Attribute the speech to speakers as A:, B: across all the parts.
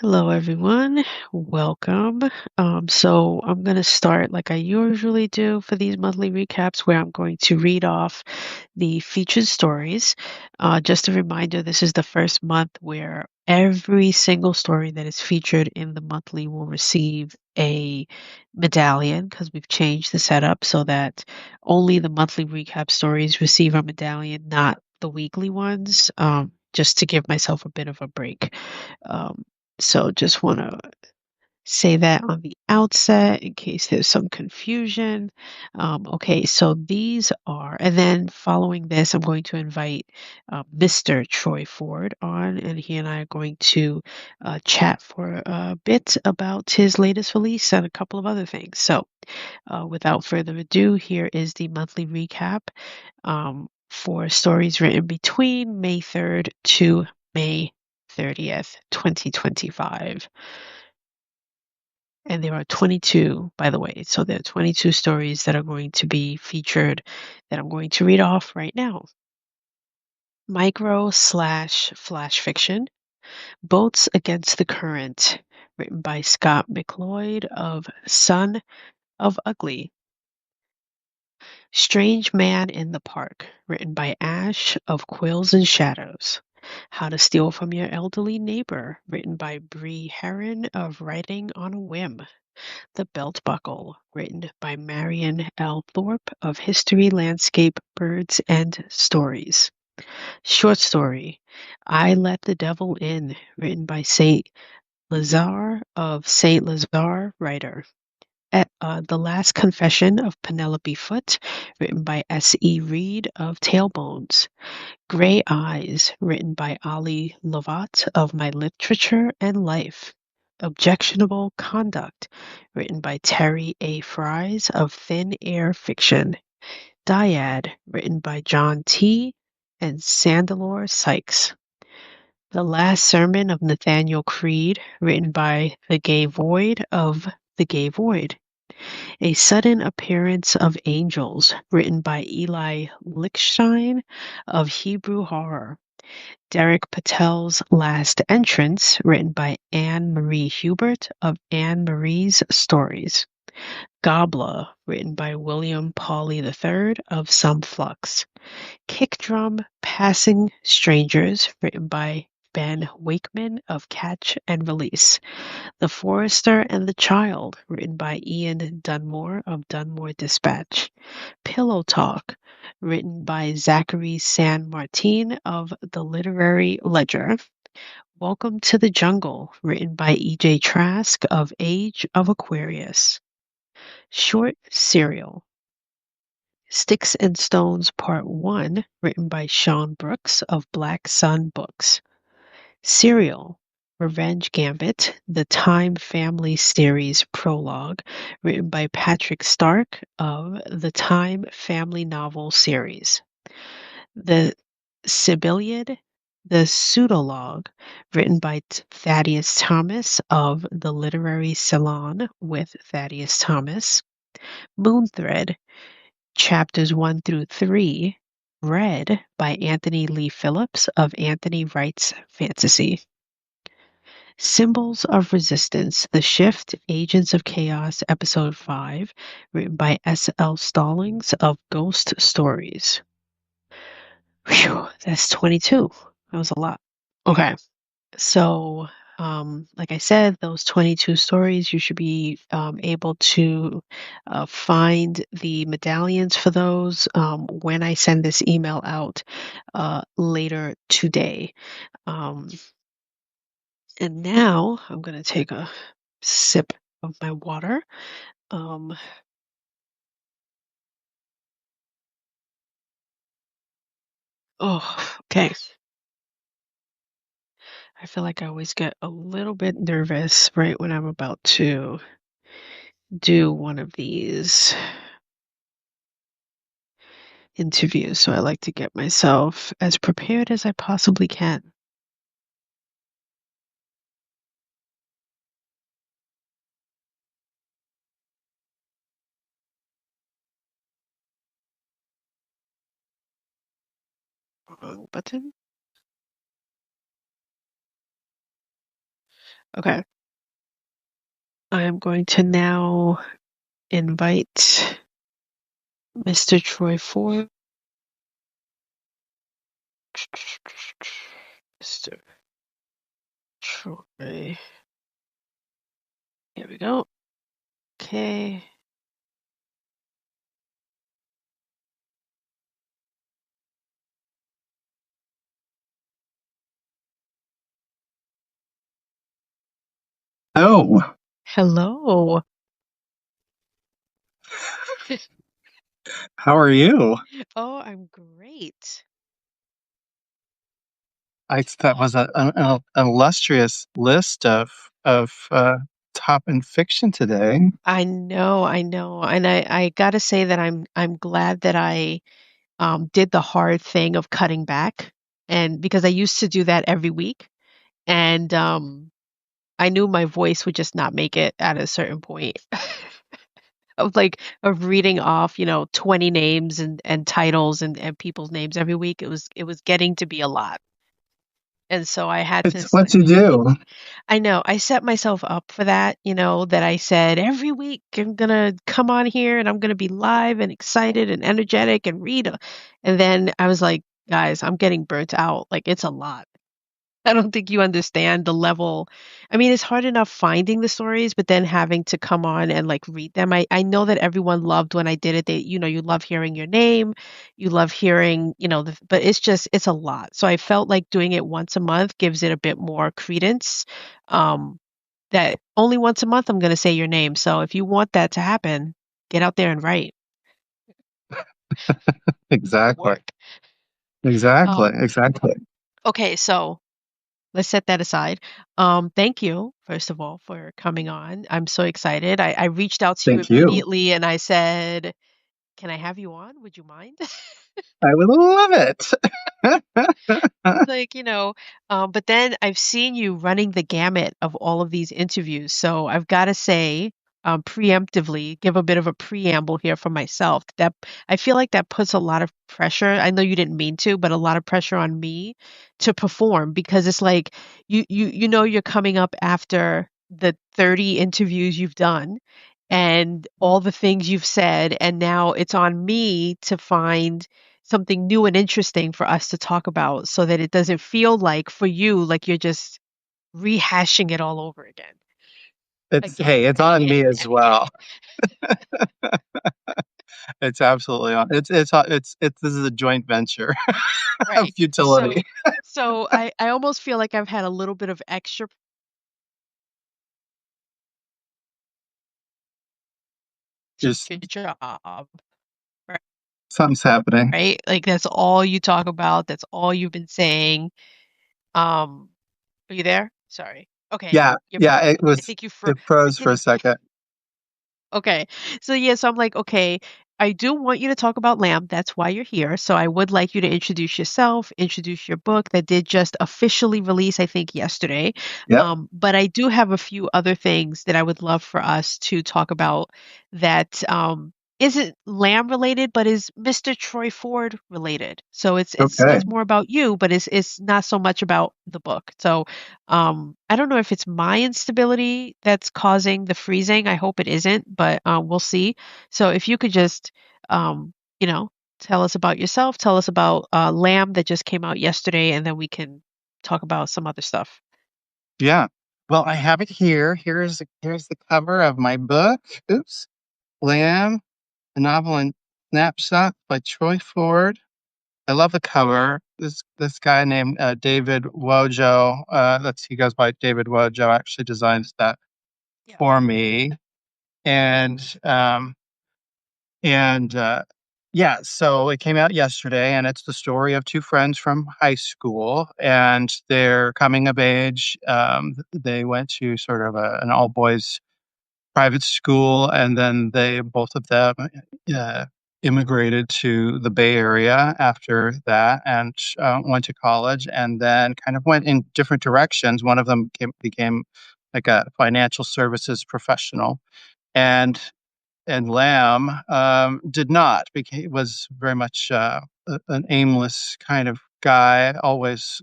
A: Hello, everyone. Welcome. So I'm going to start like I usually do for these monthly recaps, where I'm going to read off the featured stories. Just a reminder, this is the first month where every single story that is featured in the monthly will receive a medallion because we've changed the setup so that only the monthly recap stories receive a medallion, not the weekly ones, just to give myself a bit of a break. Um, so just want to say that on the outset in case there's some confusion. Okay, so these are, and then following this, I'm going to invite Mr. Troy Ford on, and he and I are going to chat for a bit about his latest release and a couple of other things. So, without further ado, here is the monthly recap for stories written between May 3rd to May 30th, 2025. And there are 22, by the way. So there are 22 stories that are going to be featured that I'm going to read off right now. Micro slash flash fiction, Boats Against the Current, written by Scott McLeod of Son of Ugly. Strange Man in the Park, written by Ash of Quills and Shadows. How to Steal from Your Elderly Neighbor, written by Bree Heron of Writing on a Whim. The Belt Buckle, written by Marion L. Thorpe of History, Landscape, Birds, and Stories. Short story, I Let the Devil In, written by St. Lazare of St. Lazare Writer. The Last Confession of Penelope Foote, written by S.E. Reed of Tailbones. Gray Eyes, written by Ali Lovat of My Literature and Life. Objectionable Conduct, written by Terry A. Fries of Thin Air Fiction. Dyad, written by John T. and Sandalore Sykes. The Last Sermon of Nathaniel Creed, written by The Gay Void of The Gay Void. A Sudden Appearance of Angels, written by Eli Lichtenstein of Hebrew Horror. Derek Patel's Last Entrance, written by Anne Marie Hubert of Anne Marie's Stories. Gobla, written by William Pauley III of Some Flux. Kick Drum Passing Strangers, written by Ben Wakeman of Catch and Release. The Forester and the Child, written by Ian Dunmore of Dunmore Dispatch. Pillow Talk, written by Zachary San Martin of The Literary Ledger. Welcome to the Jungle, written by E.J. Trask of Age of Aquarius. Short Serial, Sticks and Stones Part 1, written by Sean Brooks of Black Sun Books. Serial, Revenge Gambit, the Time Family Series Prologue, written by Patrick Stark of the Time Family Novel Series. The Sibyllid, the Pseudologue, written by Thaddeus Thomas of the Literary Salon with Thaddeus Thomas. Moonthread, chapters 1 through 3, read by Anthony Lee Phillips of Anthony Writes Fantasy. Symbols of Resistance, The Shift, Agents of Chaos, Episode 5, written by S. L. Stallings of Ghost Stories. Whew, that's 22. That was a lot. Okay, so like I said, those 22 stories, you should be able to find the medallions for those when I send this email out later today. Um, and now I'm going to take a sip of my water. Um, oh, okay. I feel like I always get a little bit nervous right when I'm about to do one of these interviews. So I like to get myself as prepared as I possibly can. Wrong button. Okay. I am going to now invite Mr. Troy Ford. Mr. Troy. Here we go. Okay.
B: Oh,
A: Hello.
B: how are you?
A: Oh, I'm great.
B: That was an illustrious list of top in fiction today.
A: I know. And I gotta say that I'm glad that I did the hard thing of cutting back. And because I used to do that every week. And I knew my voice would just not make it at a certain point of of reading off, 20 names and titles and people's names every week. It was getting to be a lot. And so I had to
B: It's
A: s-
B: what you do.
A: I know. I set myself up for that, that I said every week I'm gonna come on here and I'm gonna be live and excited and energetic and read. And then I was like, guys, I'm getting burnt out. Like it's a lot. I don't think you understand the level. I mean, it's hard enough finding the stories, but then having to come on and read them. I know that everyone loved when I did it. You love hearing your name, you love hearing, but it's a lot. So I felt like doing it once a month gives it a bit more credence. Um, that only once a month I'm going to say your name. So if you want that to happen, get out there and write.
B: Exactly.
A: Work.
B: Exactly.
A: Um,
B: Exactly.
A: okay, so let's set that aside. Thank you, first of all, for coming on. I'm so excited. I reached out to you
B: Thank you.
A: immediately and I said, "Can I have you on? Would you mind?"
B: I would love it.
A: Like, but then I've seen you running the gamut of all of these interviews. So I've got to say, preemptively, give a bit of a preamble here for myself. That I feel like that puts a lot of pressure. I know you didn't mean to, but a lot of pressure on me to perform because it's like you're coming up after the 30 interviews you've done and all the things you've said, and now it's on me to find something new and interesting for us to talk about so that it doesn't feel like for you like you're just rehashing it all over
B: It's
A: again
B: hey, it's
A: and
B: on
A: again
B: me as
A: and again.
B: well. It's absolutely on. It's this is a joint venture of
A: Right.
B: futility.
A: So I almost feel like I've had a little bit of extra
B: Just
A: your job,
B: something's happening.
A: right? Like that's all you talk about, that's all you've been saying. um are you there? Sorry. Okay.
B: Yeah,
A: You're
B: yeah.
A: back. I think you
B: It froze for a second.
A: Okay. So yeah, so I'm like, okay, I do want you to talk about Lamb. That's why you're here. So I would like you to introduce yourself, introduce your book that did just officially release, I think, yesterday.
B: Yep.
A: But I do have a few other things that I would love for us to talk about that isn't Lamb related, but is Mr. Troy Ford related. So
B: Okay.
A: it's more about you, but it's not so much about the book. So I don't know if it's my instability that's causing the freezing. I hope it isn't, but we'll see. So if you could just, um, you know, tell us about yourself, tell us about Lamb that just came out yesterday, and then we can talk about some other stuff.
B: Yeah. Well, I have it here. Here's the cover of my book. Oops. Lamb, a novel and snapshot by Troy Ford. I love the cover. This guy named David Wojo, that's he goes by David Wojo, actually designs that
A: Yeah.
B: for me. And and yeah, so it came out yesterday, and it's the story of two friends from high school and their coming of age. They went to sort of an all boys private school, and then they both of them uh, immigrated to the Bay Area after that, and went to college, and then kind of went in different directions. One of them became like a financial services professional, and Lamb did not. Was very much an aimless kind of guy, always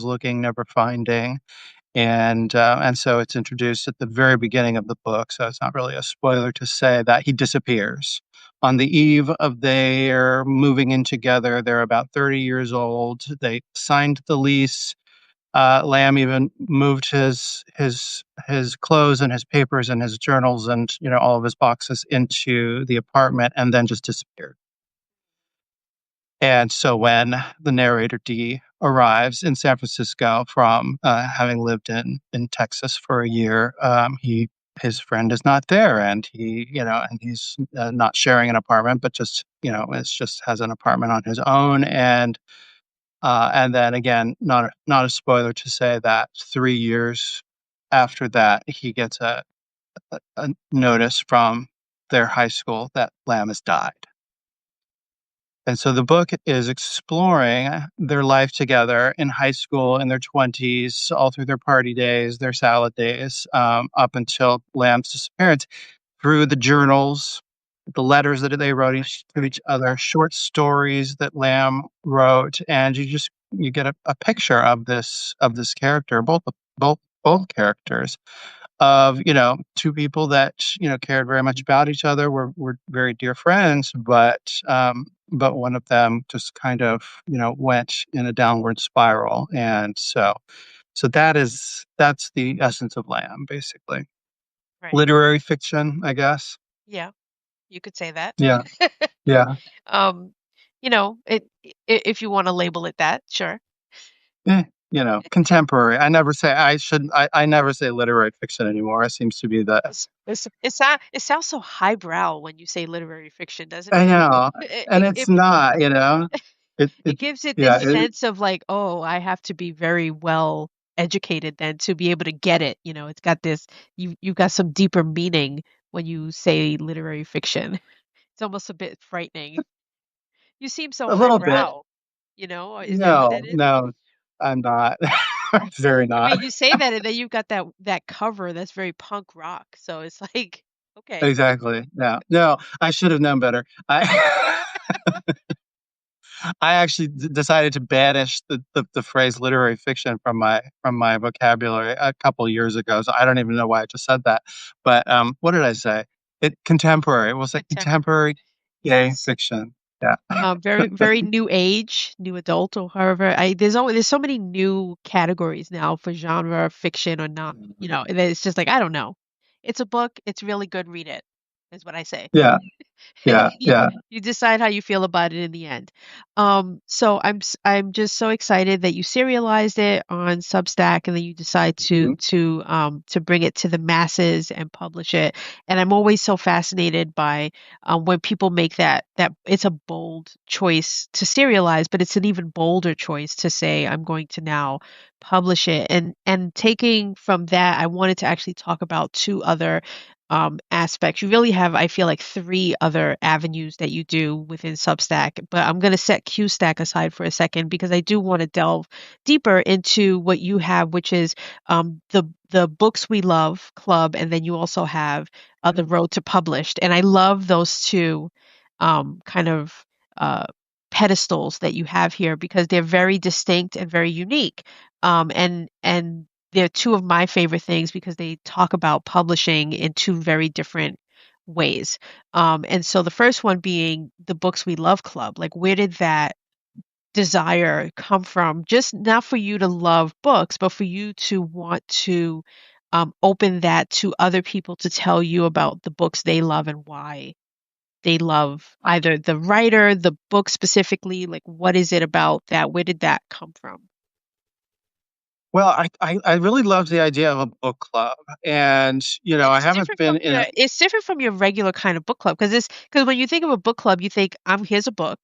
B: looking, never finding. and so it's introduced at the very beginning of the book, so it's not really a spoiler to say that he disappears. On the eve of their moving in together, they're about 30 years old. They signed the lease. Lamb even moved his clothes and his papers and his journals and all of his boxes into the apartment and then just disappeared. And so when the narrator D arrives in San Francisco from having lived in Texas for a year, his friend is not there, and he's not sharing an apartment, but just it's just has an apartment on his own, and then again, not a spoiler to say that 3 years after that, he gets a notice from their high school that Lamb has died. And so the book is exploring their life together in high school, in their 20s, all through their party days, their salad days, up until Lamb's disappearance, through the journals, the letters that they wrote to each other, short stories that Lamb wrote, and you get a picture of this character, both characters of two people that cared very much about each other, were very dear friends, but one of them just kind of went in a downward spiral, and so that's the essence of Lamb, basically.
A: Right.
B: Literary fiction, I guess.
A: Yeah, you could say that.
B: Yeah, yeah.
A: Um, if you want to label it that, sure.
B: Eh, contemporary. I never say literary fiction anymore. It seems to be the
A: It sounds so highbrow when you say literary fiction, doesn't
B: I
A: it?
B: know, and it's
A: It
B: not,
A: it
B: it
A: gives it this
B: yeah,
A: sense of like, oh, I have to be very well educated then to be able to get it. It's got this, you've got some deeper meaning when you say literary fiction. It's almost a bit frightening. You seem so
B: a little bit.
A: highbrow, is that what
B: No,
A: it is?
B: no, I'm not. It's very
A: I
B: not.
A: mean, you say that and then you've got that cover that's very punk rock. So it's like, okay.
B: Exactly. No, no, I should have known better. I actually decided to banish the phrase literary fiction from my vocabulary a couple years ago. So I don't even know why I just said that. But what did I say? Contemporary. We'll say
A: Contemporary.
B: contemporary gay
A: Yes.
B: fiction. Yeah.
A: Very, very new age, new adult, or however. There's so many new categories now for genre, fiction, or not. And it's just like I don't know. It's a book. It's really good. Read it, is what I say.
B: Yeah. Yeah.
A: You
B: Yeah.
A: you decide how you feel about it in the end. So I'm just so excited that you serialized it on Substack and then you decide
B: Mhm.
A: to bring it to the masses and publish it. And I'm always so fascinated by when people make that it's a bold choice to serialize, but it's an even bolder choice to say I'm going to now publish it. And taking from that, I wanted to actually talk about two other aspects. You really have, I feel like, three other avenues that you do within Substack, but I'm going to set QStack aside for a second because I do want to delve deeper into what you have, which is the Books We Love Club, and then you also have The Road to Published. And I love those two kind of uh, pedestals that you have here because they're very distinct and very unique. And they're two of my favorite things because they talk about publishing in two very different ways. And so the first one being the Books We Love Club. Like, where did that desire come from? Just not for you to love books, but for you to want to open that to other people to tell you about the books they love and why they love either the writer, the book specifically. Like, what is it about that? Where did that come from?
B: Well, I really love the idea of a book club, and
A: And
B: I haven't been in a
A: it's different from your regular kind of book club because when you think of a book club, you think, here's a book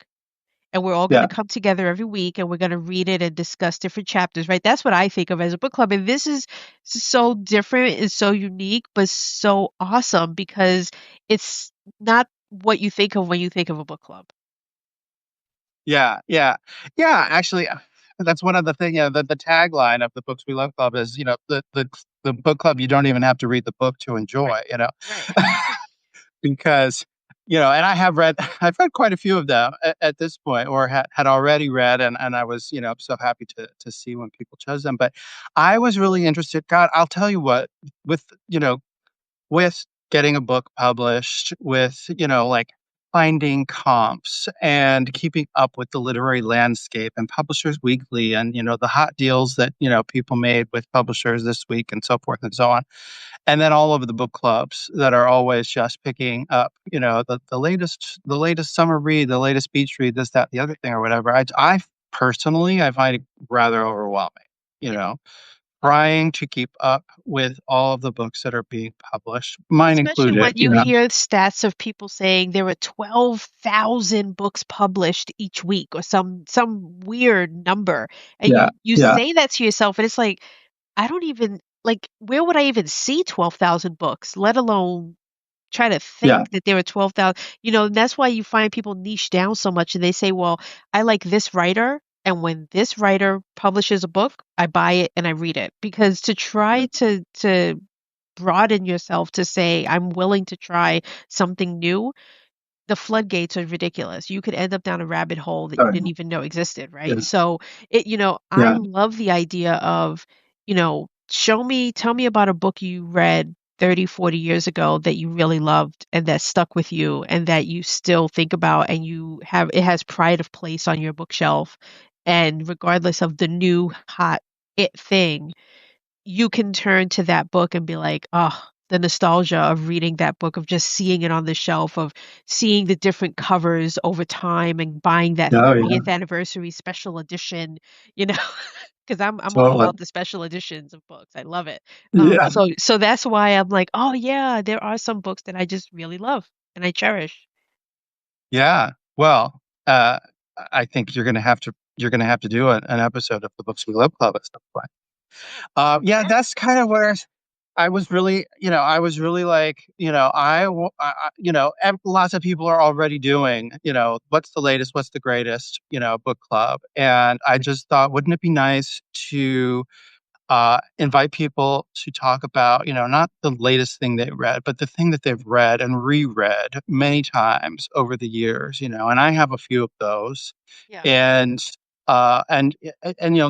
A: and we're all going to
B: yeah.
A: come together every week and we're going to read it and discuss different chapters, right? That's what I think of as a book club. And this is so different and so unique, but so awesome because it's not what you think of when you think of a book club.
B: Yeah, yeah. Yeah, actually, that's one of the thing, the tagline of the Books We Love Club is, the book club you don't even have to read the book to
A: Right.
B: enjoy,
A: Right.
B: because and I have read, I've read quite a few of them at this point, or had already read, and I was, so happy to see when people chose them. But I was really interested. God, I'll tell you what, with with getting a book published, with like finding comps and keeping up with the literary landscape and Publishers Weekly, and the hot deals that people made with publishers this week, and so forth and so on. And then all of the book clubs that are always just picking up, the latest summer read, the latest beach read, this, that, the other thing, or whatever. I personally, I find it rather overwhelming, you
A: Yeah.
B: know, trying to keep up with all of the books that are being published,
A: Well,
B: mine
A: especially
B: included,
A: when you hear stats of people saying there were 12,000 books published each week or some weird number. And
B: Yeah,
A: you
B: yeah,
A: say that to yourself and it's like I don't even like where would I even see 12,000 books, let alone try to
B: yeah,
A: think that there are 12,000, and that's why you find people niche down so much and they say, well, I like this writer. And when this writer publishes a book, I buy it and I read it because to try to broaden yourself to say, I'm willing to try something new, the floodgates are ridiculous. You could end up down a rabbit hole that you
B: sorry,
A: didn't even know existed, right?
B: yeah,
A: So I
B: yeah,
A: love the idea of, tell me about a book you read 30, 40 years ago that you really loved and that stuck with you and that you still think about and it has pride of place on your bookshelf. And regardless of the new hot it thing, you can turn to that book and be like, oh, the nostalgia of reading that book, of just seeing it on the shelf, of seeing the different covers over time and buying that
B: oh yeah,
A: 30th anniversary special edition, you know, because I'm all
B: totally,
A: about the special editions of books. I love it.
B: yeah,
A: So that's why I'm like, oh yeah, there are some books that I just really love and I cherish.
B: yeah. Well, uh, I think you're gonna have to do an episode of the Books We Love Club at some point. Yeah,
A: Yeah,
B: that's kind of where I was really like, lots of people are already doing, what's the latest, what's the greatest, book club. And I just thought, wouldn't it be nice to invite people to talk about, not the latest thing they read, but the thing that they've read and reread many times over the years, and I have a few of those.
A: yeah,
B: And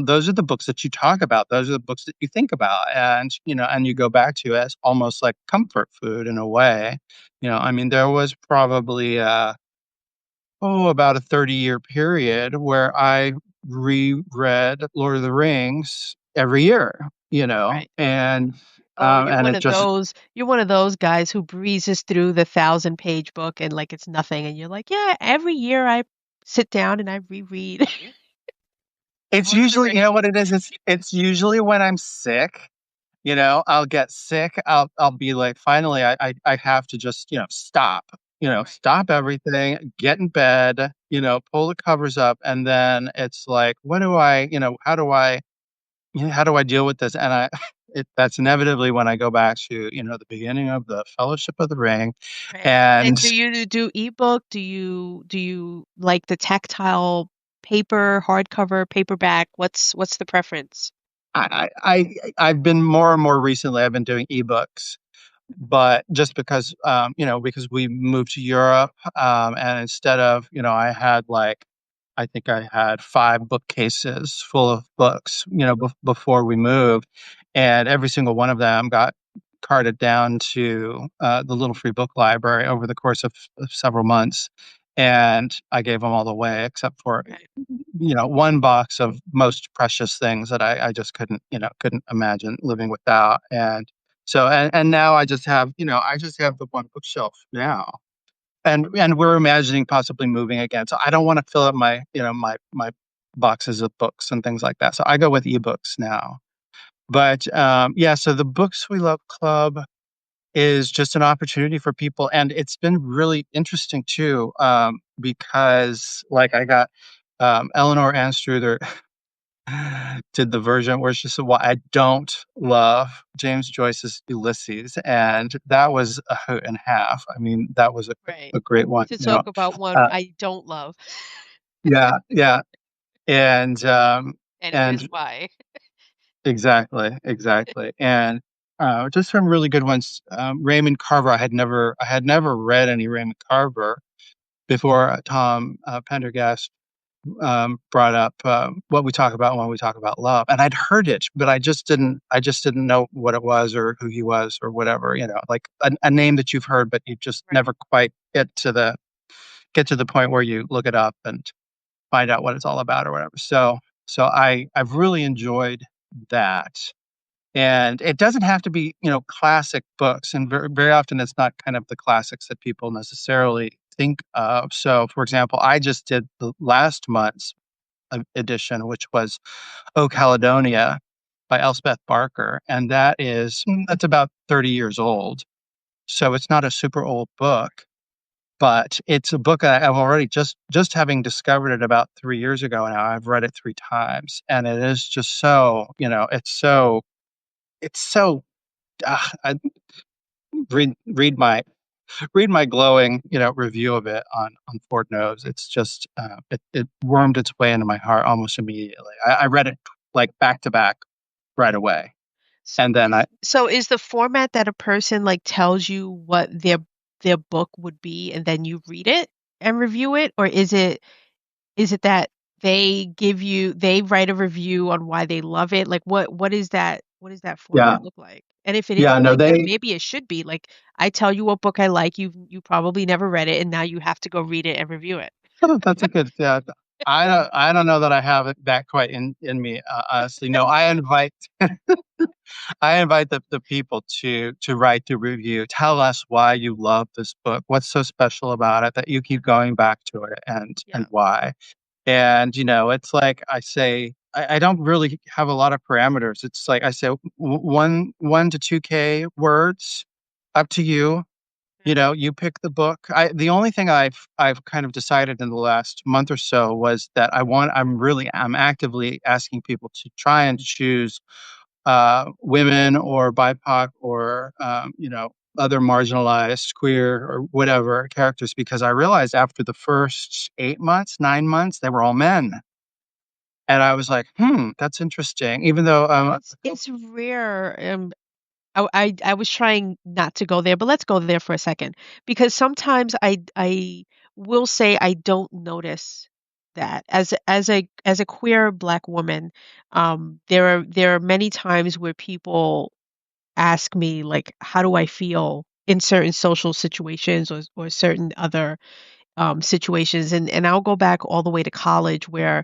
B: those are the books that you talk about. Those are the books that you think about, and you go back to as almost like comfort food in a way. I mean, there was probably about a 30-year period where I reread Lord of the Rings every year,
A: right.
B: and
A: Oh, you're
B: and
A: one
B: it
A: of
B: just
A: those you're one of those guys who breezes through the 1,000-page book and like it's nothing, and you're like, yeah, every year I sit down and I reread
B: it's
A: Lord of the
B: usually,
A: Rings.
B: what it is. It's usually when I'm sick. I'll get sick. I'll be like, finally, I have to just, stop.
A: Right,
B: Stop everything, get in bed, pull the covers up, and then it's like, what do I, how do I deal with this? And that's inevitably when I go back to, the beginning of the Fellowship of the Ring,
A: right. And
B: and
A: do you do ebook? Do you like the tactile paper, hardcover, paperback? What's the preference?
B: I've been more and more recently. I've been doing ebooks, but just because we moved to Europe, and instead of, I think I had 5 bookcases full of books, before we moved, and every single one of them got carted down to the little free book library over the course of several months, and I gave them all away except for
A: Right,
B: one box of most precious things that I just couldn't imagine living without. And now I just have the one bookshelf now. And we're imagining possibly moving again. So I don't want to fill up my boxes of books and things like that. So I go with ebooks now. But yeah, so the Books We Love Club is just an opportunity for people, and it's been really interesting too, because like I got Eleanor Anstruther did the version where she said, "Well, I don't love James Joyce's Ulysses," and that was a hoot and a half. I mean, that was a,
A: right.
B: a great one.
A: To talk about one
B: Uh,
A: I don't love,
B: yeah, yeah, and
A: and here's
B: and
A: why.
B: exactly, exactly, just some really good ones. Raymond Carver. I had never read any Raymond Carver before Tom Pendergast brought up what we talk about when we talk about love, and I'd heard it, but I just didn't know what it was or who he was or whatever. You know, like a name that you've heard, but you just
A: Right.
B: never quite get to the point where you look it up and find out what it's all about or whatever. So I've really enjoyed that. And it doesn't have to be, you know, classic books, and very often it's not kind of the classics that people necessarily think of. So, for example, I just did the last month's edition, which was "O Caledonia" by Elspeth Barker, and that's about 30 years old. So it's not a super old book, but it's a book I've already just having discovered it about 3 years ago now, I've read it 3 times, and it is just so, you know, it's so I read my read my glowing, you know, review of it on Ford Knows. It's just, it wormed its way into my heart almost immediately. I read it, like, back to back right away, and then I
A: So is the format that a person, like, tells you what their book would be, and then you read it and review it? Or is it that they write a review on why they love it? Like, what does that
B: yeah,
A: format look like? And if it is
B: yeah, no,
A: like that,
B: they
A: maybe it should be, like, I tell you what book I like, you probably never read it, and now you have to go read it and review it.
B: that's a good yeah, I don't know that I have it that quite in me, honestly. No, I invite the people to write the review. Tell us why you love this book. What's so special about it that you keep going back to it, and
A: Yeah.
B: why? And, you know, it's like I say, I don't really have a lot of parameters. It's like I say, 1 to 2K words, up to you. You
A: Mhm.
B: know, you pick the book. The only thing I've kind of decided in the last month or so was that I'm actively asking people to try and choose women or BIPOC or, you know, other marginalized, queer, or whatever characters, because I realized after the first 8 months, 9 months, they were all men. And I was like, that's interesting. Even though,
A: It's rare, I was trying not to go there, but let's go there for a second because sometimes I will say I don't notice that as a queer black woman, there are many times where people ask me like, how do I feel in certain social situations or certain other situations, and I'll go back all the way to college where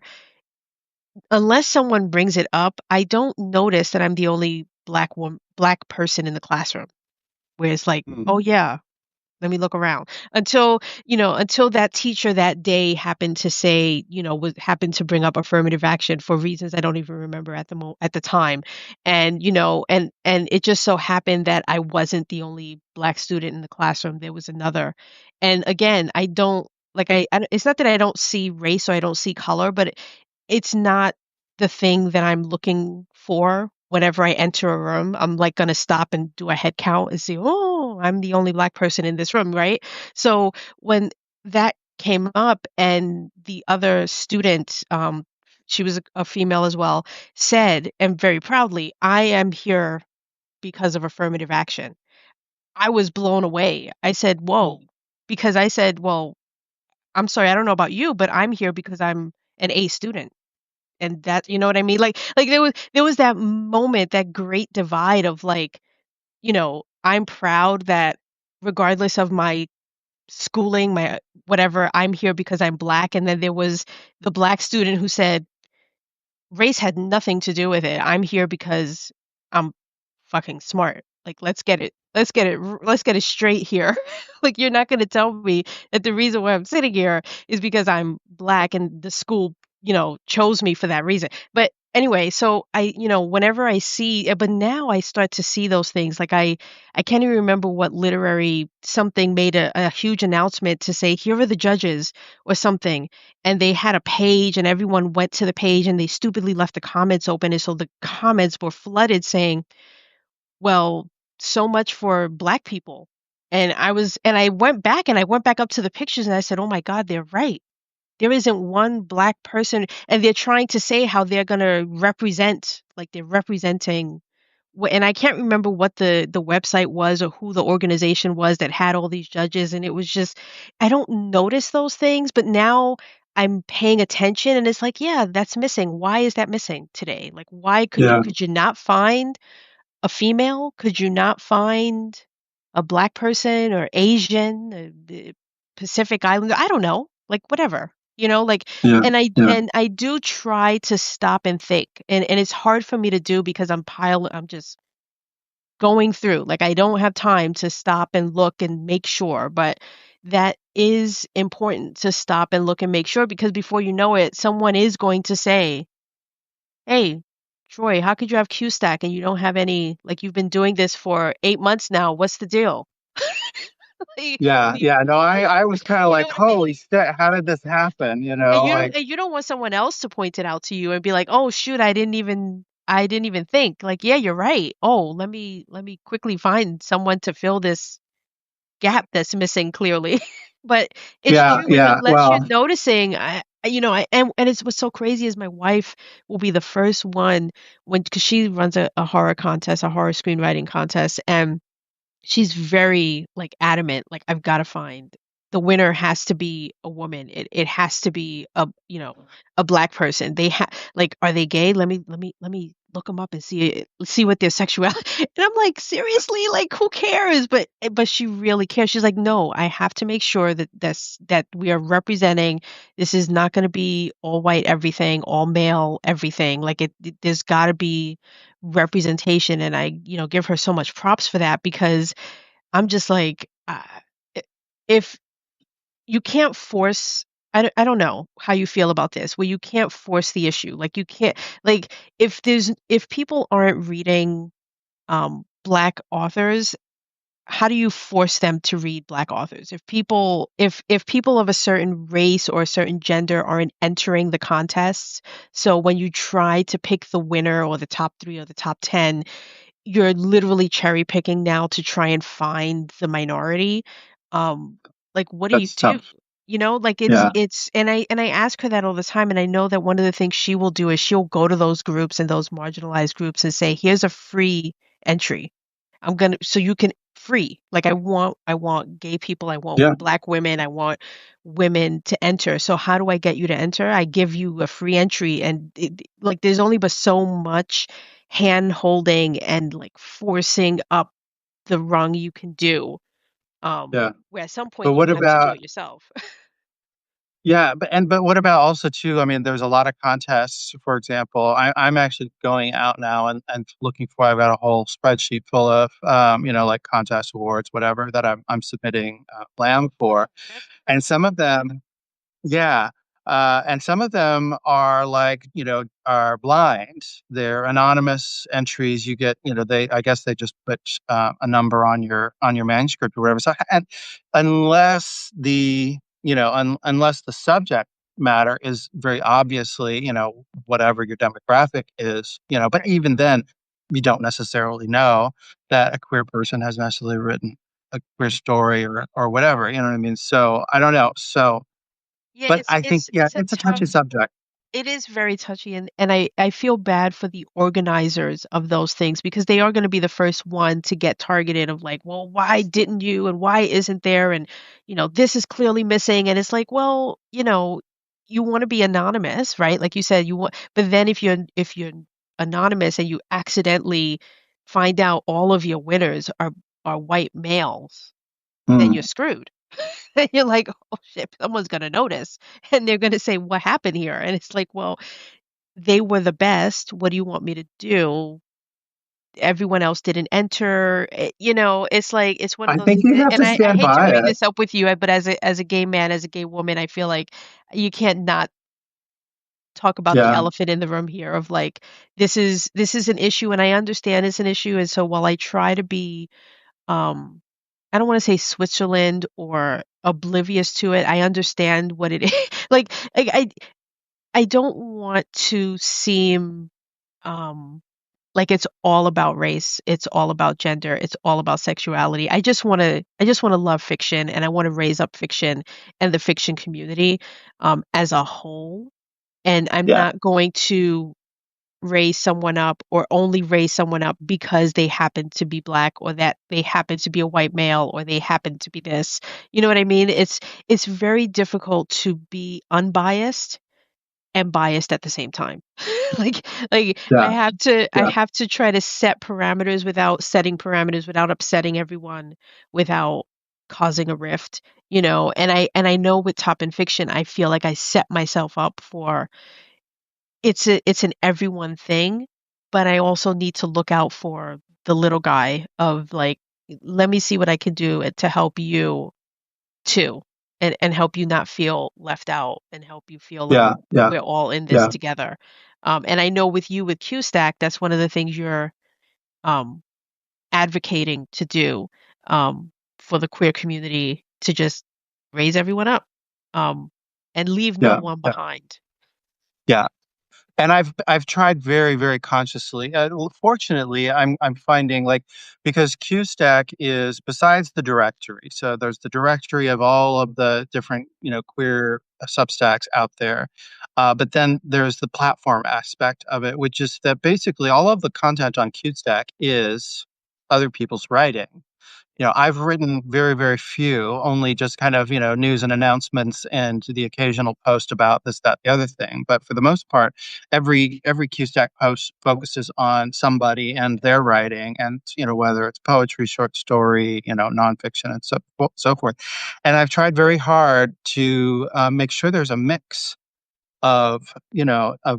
A: unless someone brings it up, I don't notice that I'm the only black person in the classroom. Where it's like, "Oh,
B: mm,
A: yeah, let me look around." Until that teacher that day happened to say, happened to bring up affirmative action for reasons I don't even remember at the time. And it just so happened that I wasn't the only black student in the classroom, there was another. And again, I don't like, I don't it's not that I don't see race or I don't see color, but it's not the thing that I'm looking for whenever I enter a room. I'm, like, gonna stop and do a head count and see, "Oh, I'm the only black person in this room," right? So, when that came up and the other student, she was a female as well, said, and very proudly, "I am here because of affirmative action." I was blown away. I said, "Whoa,"
B: mm,
A: because I said, "Well, I'm sorry, I don't know about you, but I'm here because I'm an A student." And that, you know what I mean? Like there was that moment, that great divide of like, I'm proud that regardless of my schooling, my whatever, I'm here because I'm black. And then there was the black student who said, race had nothing to do with it. I'm here because I'm fucking smart. Like, let's get it straight here. Like, you're not gonna tell me that the reason why I'm sitting here is because I'm black and the school, chose me for that reason. But anyway, so whenever I see, but now I start to see those things. Like, I can't even remember what literary something made a huge announcement to say, here are the judges or something, and they had a page and everyone went to the page and they stupidly left the comments open, and so the comments were flooded saying, well, so much for black people. And I went back up to the pictures and I said, "Oh my god, they're right. There isn't one black person," and they're trying to say how they're going to represent, like they're representing and I can't remember what the website was or who the organization was that had all these judges, and it was just I don't notice those things, but now I'm paying attention and it's like, yeah, that's missing. Why is that missing today? Like why
B: Yeah.
A: could you not find a female? Could you not find a black person or Asian, the Pacific Islander? I don't know. Like whatever. Like
B: Yeah. Yeah.
A: and I do try to stop and think. And it's hard for me to do because I'm just going through. Like I don't have time to stop and look and make sure, but that is important to stop and look and make sure because before you know it, someone is going to say, "Hey, Troy, how could you have Q-Stack and you don't have any, like you've been doing this for 8 months now. What's the deal?" Like,
B: Yeah.
A: you,
B: Yeah. No, I was kind of
A: you know
B: like,
A: what I mean?
B: holy shit, how did this happen? Like,
A: And you don't want someone else to point it out to you and be like, "Oh shoot, I didn't even think." Like, yeah, you're right. Oh, let me quickly find someone to fill this gap that's missing clearly. But it's
B: yeah,
A: true,
B: yeah.
A: unless you're
B: Well,
A: noticing, and it's what's so crazy is my wife will be the first one because she runs a horror contest, a horror screenwriting contest, and she's very like adamant, like I've got to find the winner has to be a woman. It has to be a black person. Like are they gay? Let me look them up and see what their sexuality. And I'm like, seriously, like who cares? But she really cares. She's like, no, I have to make sure that we are representing. This is not going to be all white everything, all male everything. Like there's got to be representation, and I give her so much props for that because I'm just like, if you can't force, I don't know how you feel about this, where you can't force the issue. Like you can't, like if people aren't reading black authors, how do you force them to read black authors? If people of a certain race or a certain gender aren't entering the contests, so when you try to pick the winner or the top 3 or the top 10, you're literally cherry picking now to try and find the minority. Um, like what do you
B: that's
A: do?
B: tough.
A: Like it's
B: Yeah.
A: it's and I ask her that all the time, and I know that one of the things she will do is she'll go to those groups and those marginalized groups and say, "Here's a free entry. So you can free. Like I want gay people, I want
B: Yeah.
A: black women, I want women to enter. So how do I get you to enter? I give you a free entry, and like there's only but so much hand holding and like forcing up the rung you can do.
B: Yeah.
A: Where at some
B: But
A: point you
B: what
A: have to do
B: about
A: it yourself.
B: Yeah, but what about also too? I mean, there's a lot of contests. For example, I'm actually going out now and looking for. I've got a whole spreadsheet full of like contest awards, whatever that I'm submitting Lamb for,
A: That's
B: and some of
A: cool.
B: them yeah. And some of them are like, are blind. They're anonymous entries. You get, I guess they just put a number on your manuscript or whatever. So, and unless unless the subject matter is very obviously, whatever your demographic is, but
A: Right.
B: even then, you don't necessarily know that a queer person has necessarily written a queer story or whatever. You know what I mean? So I don't know. So
A: Yeah,
B: but
A: it's
B: I think,
A: it's
B: yeah,
A: it's a
B: it's a touchy
A: tough.
B: subject.
A: It is very touchy, and I feel bad for the organizers of those things because they are going to be the first one to get targeted of like, well, why didn't you and why isn't there? And this is clearly missing. And it's like, well, you want to be anonymous, right? Like you said, you want, but then if you're anonymous and you accidentally find out all of your winners are white males, then you're
B: Mm.
A: screwed. And you're like, oh shit, someone's gonna notice. And they're gonna say, what happened here? And it's like, well, they were the best. What do you want me to do? Everyone else didn't enter. It's like it's one of
B: I
A: those,
B: think you have
A: and
B: to
A: I
B: stand
A: hate to
B: by
A: bring
B: it.
A: this up with you, but as a gay man, as a gay woman, I feel like you can't not talk about the
B: Yeah,
A: elephant in the room here of like this is an issue and I understand it's an issue. And so while I try to be um I don't want to say Switzerland or oblivious to it. I understand what it is. Like I don't want to seem um like it's all about race, it's all about gender, it's all about sexuality. I just want to love fiction and I want to raise up fiction and the fiction community as a whole. And I'm
B: yeah,
A: not going to raise someone up or only raise someone up because they happen to be black or that they happen to be a white male or they happen to be this. You know what I mean? It's very difficult to be unbiased and biased at the same time. Like
B: Yeah.
A: I
B: Yeah.
A: have to try to set parameters without setting parameters, without upsetting everyone, without causing a rift, and I know with Top in Fiction, I feel like I set myself up for it's an everyone thing, but I also need to look out for the little guy of like, let me see what I can do to help you too, and help you not feel left out and help you feel like
B: Yeah. Yeah.
A: we're all in this
B: Yeah.
A: together. And I know with you with Q-Stack, that's one of the things you're um, advocating to do for the queer community to just raise everyone up um, and leave no
B: Yeah.
A: one
B: Yeah.
A: behind.
B: Yeah. And I've tried very, very consciously. Fortunately, I'm finding like because QStack is besides the directory. So there's the directory of all of the different queer substacks out there, but then there's the platform aspect of it, which is that basically all of the content on QStack is other people's writing. I've written very, very few, only just kind of, news and announcements and the occasional post about this, that, the other thing. But for the most part, every QStack post focuses on somebody and their writing, and whether it's poetry, short story, nonfiction, and so forth. And I've tried very hard to make sure there's a mix of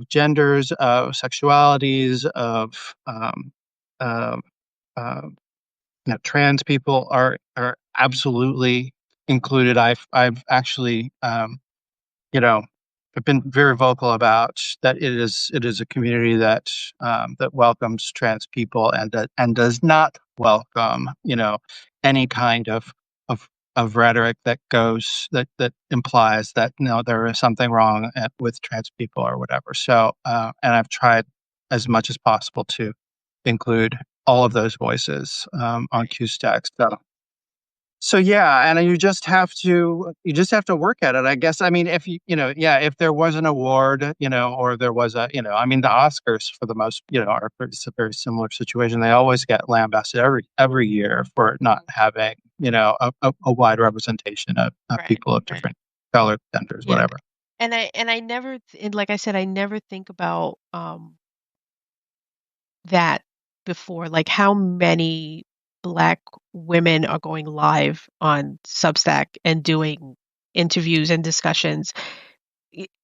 B: genders, of sexualities, of uh, uh, trans people are absolutely included. I've actually you know I've been very vocal about that. It is a community that welcomes trans people and does not welcome any kind of of rhetoric that implies that there is something wrong with trans people or whatever. So and I've tried as much as possible to include all of those voices on
A: Right.
B: QStack. So yeah, and you just have to work at it, I guess. I mean, yeah, if there was an award, or there was I mean, the Oscars for the most, it's a very similar situation. They always get lambasted every year for not having, a wide representation of
A: Right.
B: people of
A: Right.
B: different color, genders,
A: Yeah.
B: whatever.
A: And I never and like I said, I never think about that before, like how many Black women are going live on Substack and doing interviews and discussions.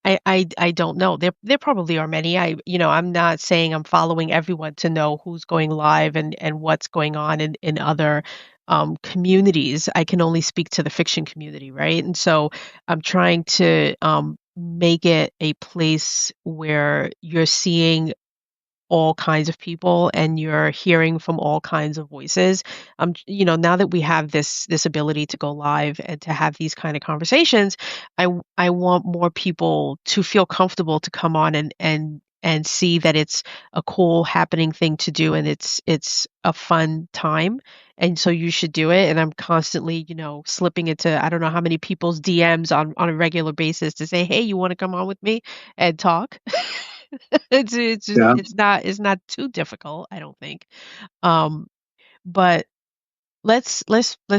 A: I don't know. There probably are many. I'm not saying I'm following everyone to know who's going live and what's going on in other communities. I can only speak to the fiction community, right? And so I'm trying to make it a place where you're seeing all kinds of people and you're hearing from all kinds of voices. Now that we have this ability to go live and to have these kind of conversations, I want more people to feel comfortable to come on and see that it's a cool happening thing to do and it's a fun time. And so you should do it. And I'm constantly, slipping into I don't know how many people's DMs on a regular basis to say, hey, you want to come on with me and talk?
B: Yeah.
A: It's not too difficult, I don't think. Um, but let's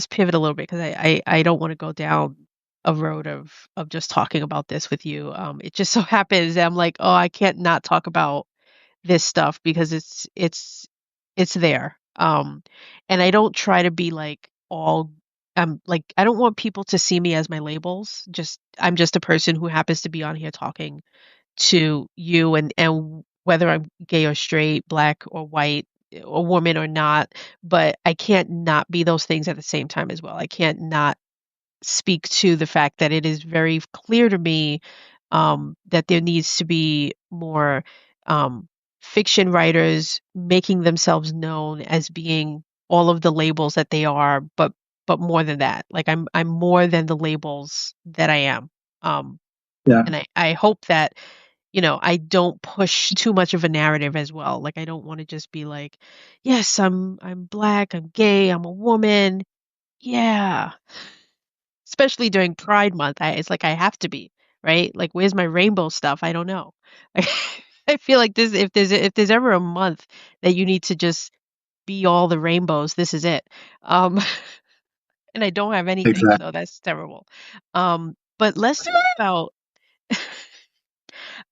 A: pivot a little bit because I don't want to go down a road of just talking about this with you. It just so happens that I'm like, oh, I can't not talk about this stuff because it's there. And I don't try to be like all like I don't want people to see me as my labels. Just I'm just a person who happens to be on here talking to you and whether I'm gay or straight, black or white, a woman or not, but I can't not be those things at the same time as well. I can't not speak to the fact that it is very clear to me that there needs to be more fiction writers making themselves known as being all of the labels that they are, but more than that. Like I'm more than the labels that I am. Um,
B: Yeah.
A: and I hope that I don't push too much of a narrative as well. Like I don't want to just be like, yes, I'm black, I'm gay, I'm a woman. Yeah. Especially during Pride Month. It's like I have to be, right? Like where's my rainbow stuff? I don't know. I feel like this if there's ever a month that you need to just be all the rainbows, this is it. Um, and I don't have anything,
B: Exactly.
A: so that's terrible. But let's talk about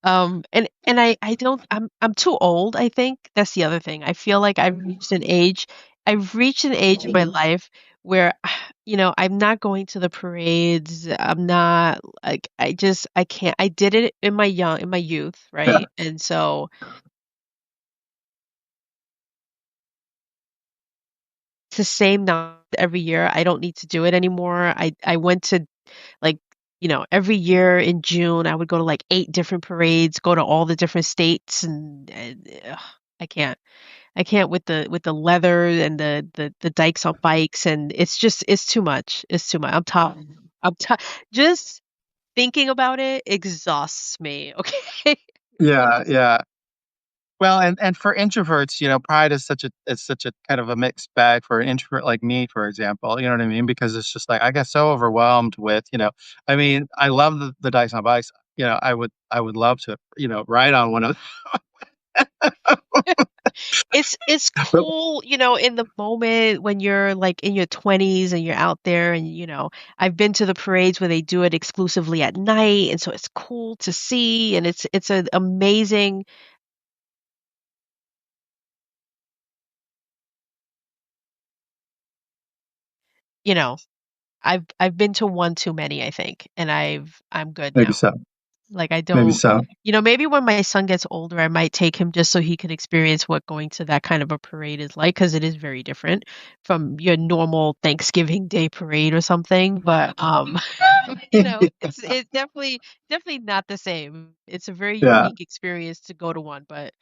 A: and I don't I'm too old, I think. That's the other thing. I feel like I've reached an age in my life where I'm not going to the parades. I'm not like I can't. I did it in my youth,
B: Yeah.
A: right? And so it's the same now every year. I don't need to do it anymore. I went to like every year in June I would go to like 8 different parades, go to all the different states and ugh, I can't. I can't with the leather and the dykes on bikes and it's too much. It's too much. I'm tired. I'm tired. Just thinking about it exhausts me. Okay.
B: Yeah, yeah. Well, and for introverts, pride is such a kind of a mixed bag for an introvert like me, for example. You know what I mean? Because it's just like I get so overwhelmed with, I mean, I love the Dyson bikes. I would love to, ride on one of
A: It's
B: them.
A: cool, in the moment when you're like in your 20s and you're out there and I've been to the parades where they do it exclusively at night and so it's cool to see and it's an amazing, you know, I've been to one too many, I think, and I'm good
B: Maybe
A: now.
B: so.
A: Like I
B: Maybe
A: don't,
B: so.
A: maybe when my son gets older, I might take him just so he can experience what going to that kind of a parade is like, because it is very different from your normal Thanksgiving Day parade or something. But it's definitely not the same. It's a very
B: Yeah,
A: unique experience to go to one, but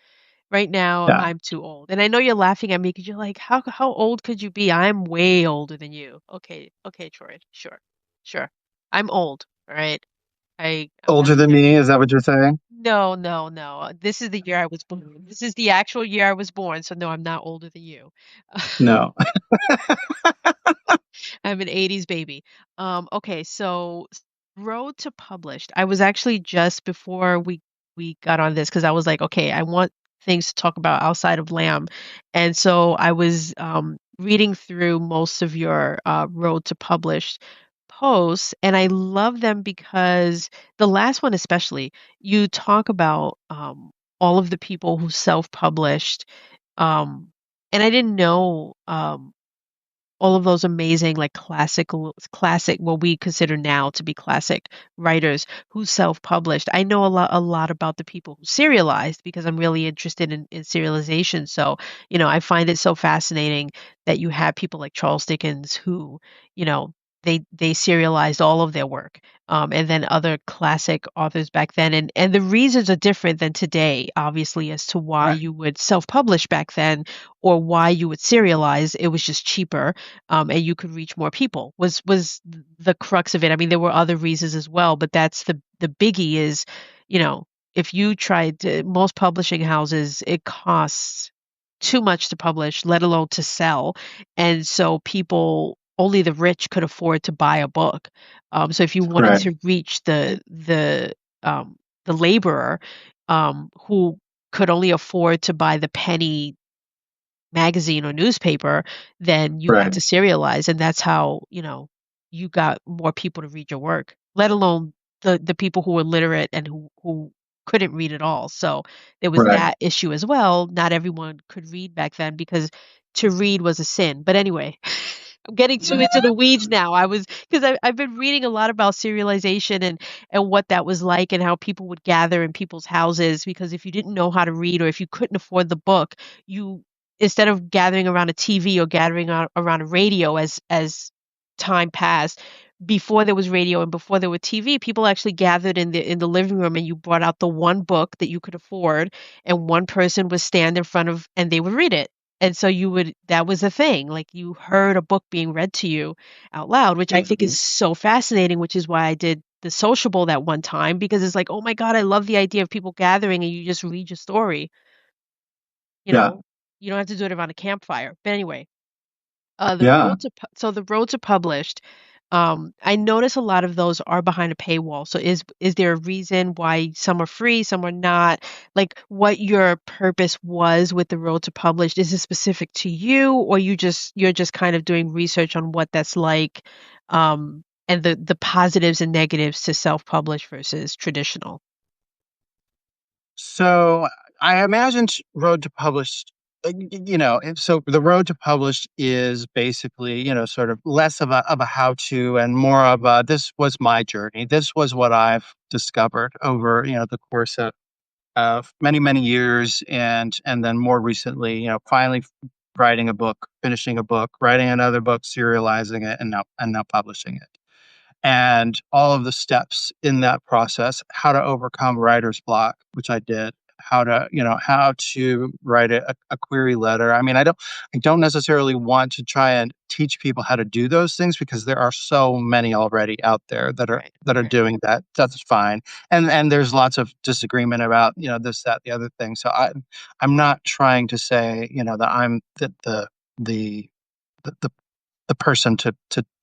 A: right now
B: yeah.
A: I'm too old. And I know you're laughing at me because you're like, how old could you be? I'm way older than you. Okay, okay, Troy, sure, sure. I'm old, all right. I'm not
B: Older than
A: the
B: me, is that what you're saying?
A: no, no, no. This is the year I was born. This is the actual year I was born, so no, I'm not older than you.
B: No.
A: I'm an 80s baby. Okay, so Road to Published. I was actually just before we got on this because I was like, okay, I want things to talk about outside of Lamb. And so I was reading through most of your Road to Published posts, and I love them because the last one especially, you talk about all of the people who self-published. Um, and I didn't know all of those amazing like classic what we consider now to be classic writers who self-published. I know a lot about the people who serialized because I'm really interested in serialization. So, I find it so fascinating that you have people like Charles Dickens who, you know, they serialized all of their work. And then other classic authors back then. And the reasons are different than today, obviously, as to why you would self-publish back then or why you would serialize. It was just cheaper and you could reach more people was the crux of it. I mean, there were other reasons as well, but that's the biggie is, you know, if you tried to, most publishing houses, it costs too much to publish, let alone to sell. And so people, only the rich could afford to buy a book. So if you wanted
B: Right,
A: to reach the laborer who could only afford to buy the penny magazine or newspaper, then you had
B: right,
A: to serialize, and that's how, you got more people to read your work, let alone the people who were literate and who couldn't read at all. So there was
B: right.
A: that issue as well. Not everyone could read back then because to read was a sin. But anyway, I'm getting too into the weeds now. Because I've been reading a lot about serialization and what that was like and how people would gather in people's houses because if you didn't know how to read or if you couldn't afford the book, you instead of gathering around a TV or gathering around a radio as time passed, before there was radio and before there were TV, people actually gathered in the living room and you brought out the one book that you could afford and one person would stand in front of and they would read it. And so that was a thing. Like you heard a book being read to you out loud, which I think is so fascinating, which is why I did the sociable that one time because it's like, oh my God, I love the idea of people gathering and you just read your story. You
B: Yeah,
A: know, you don't have to do it around a campfire. But anyway,
B: yeah.
A: the roads are published. I notice a lot of those are behind a paywall. So is there a reason why some are free, some are not? Like what your purpose was with the road to published, is it specific to you, or you're just kind of doing research on what that's like, and the positives and negatives to self-publish versus traditional?
B: So I imagined Road to Published, so the Road to Published is basically, sort of less of a how-to and more of a, this was my journey. This was what I've discovered over, the course of many, many years, and then more recently, finally writing a book, finishing a book, writing another book, serializing it, and now publishing it, and all of the steps in that process, how to overcome writer's block, which I did, how to write a query letter. I mean, I don't necessarily want to try and teach people how to do those things because there are so many already out there that are
A: Right,
B: that are
A: right,
B: doing that. That's fine. And there's lots of disagreement about, this, that, the other thing. So I'm not trying to say, that I'm the the the person to